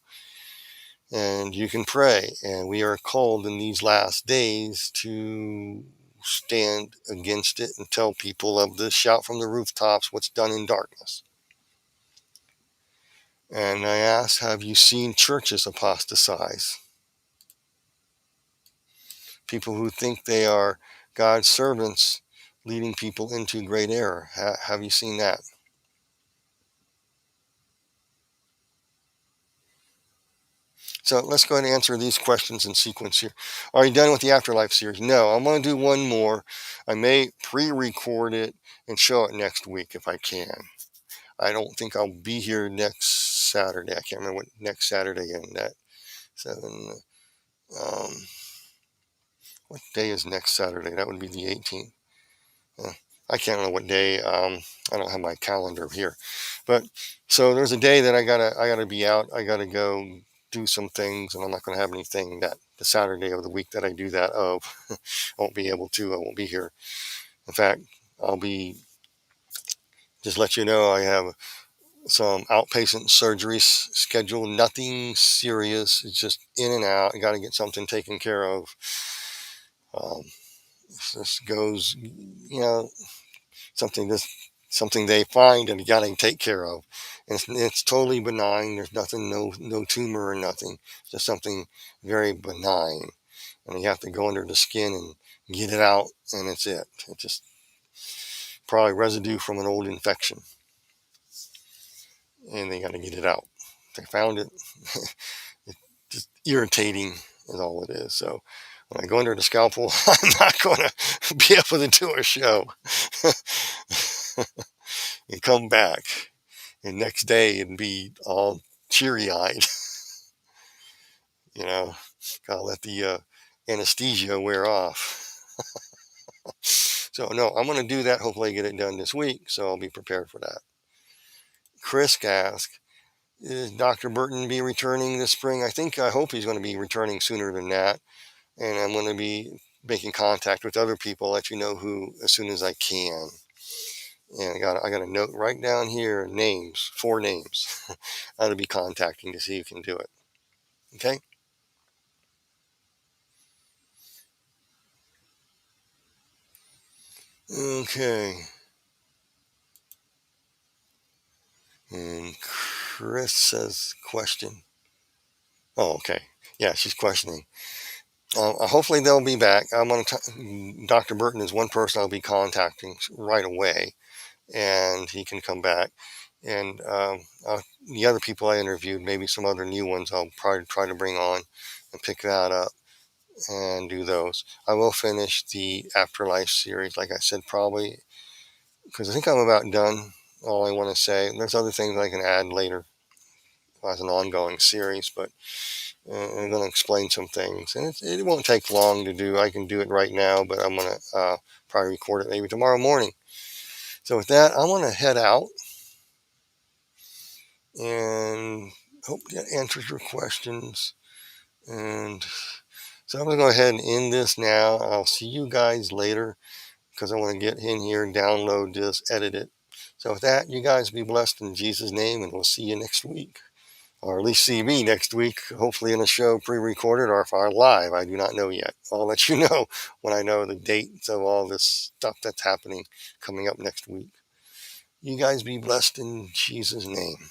And you can pray. And we are called in these last days to stand against it and tell people of this, shout from the rooftops what's done in darkness. And I ask, have you seen churches apostatize? People who think they are God's servants leading people into great error. Have you seen that? So let's go ahead and answer these questions in sequence here. Are you done with the Afterlife series? No, I'm going to do one more. I may pre-record it and show it next week if I can. I don't think I'll be here next Saturday. I can't remember what next Saturday is. That 7. What day is next Saturday? That would be the 18th. I can't remember what day. I don't have my calendar here, but so there's a day that I gotta be out. I gotta go do some things, and I'm not gonna have anything that the Saturday of the week that I do that of. I won't be able to. I won't be here. In fact, I'll be. Just let you know, I have some outpatient surgeries scheduled. Nothing serious. It's just in and out. I got to get something taken care of. This goes, something they find and you got to take care of. And it's totally benign. There's nothing, no tumor or nothing. Just something very benign. And you have to go under the skin and get it out, and it's it. It's just probably residue from an old infection. And they got to get it out. They found it. It's just irritating is all it is. So when I go under the scalpel, I'm not going to be able to do a show. And come back, and next day and be all teary-eyed. Gotta let the anesthesia wear off. So no, I'm going to do that. Hopefully get it done this week, so I'll be prepared for that. Chris asked, is Dr. Burton be returning this spring? I hope he's going to be returning sooner than that. And I'm going to be making contact with other people, let you know who as soon as I can. And I got a note right down here, names, 4 names. I'll be contacting to see who can do it. Okay? Okay. And Chris says, question. Oh, okay. Yeah, she's questioning. Hopefully they'll be back. Dr. Burton is one person I'll be contacting right away, and he can come back. And the other people I interviewed, maybe some other new ones, I'll probably try to bring on and pick that up and do those. I will finish the Afterlife series, like I said, probably, because I think I'm about done. All I want to say. There's other things I can add later as an ongoing series, but I'm going to explain some things. And it won't take long to do. I can do it right now, but I'm going to probably record it maybe tomorrow morning. So with that, I'm going to head out and hope that answers your questions. And so I'm going to go ahead and end this now. I'll see you guys later, because I want to get in here and download this, edit it. So with that, you guys be blessed in Jesus' name, and we'll see you next week. Or at least see me next week, hopefully in a show pre-recorded, or if I'm live, I do not know yet. I'll let you know when I know the dates of all this stuff that's happening coming up next week. You guys be blessed in Jesus' name.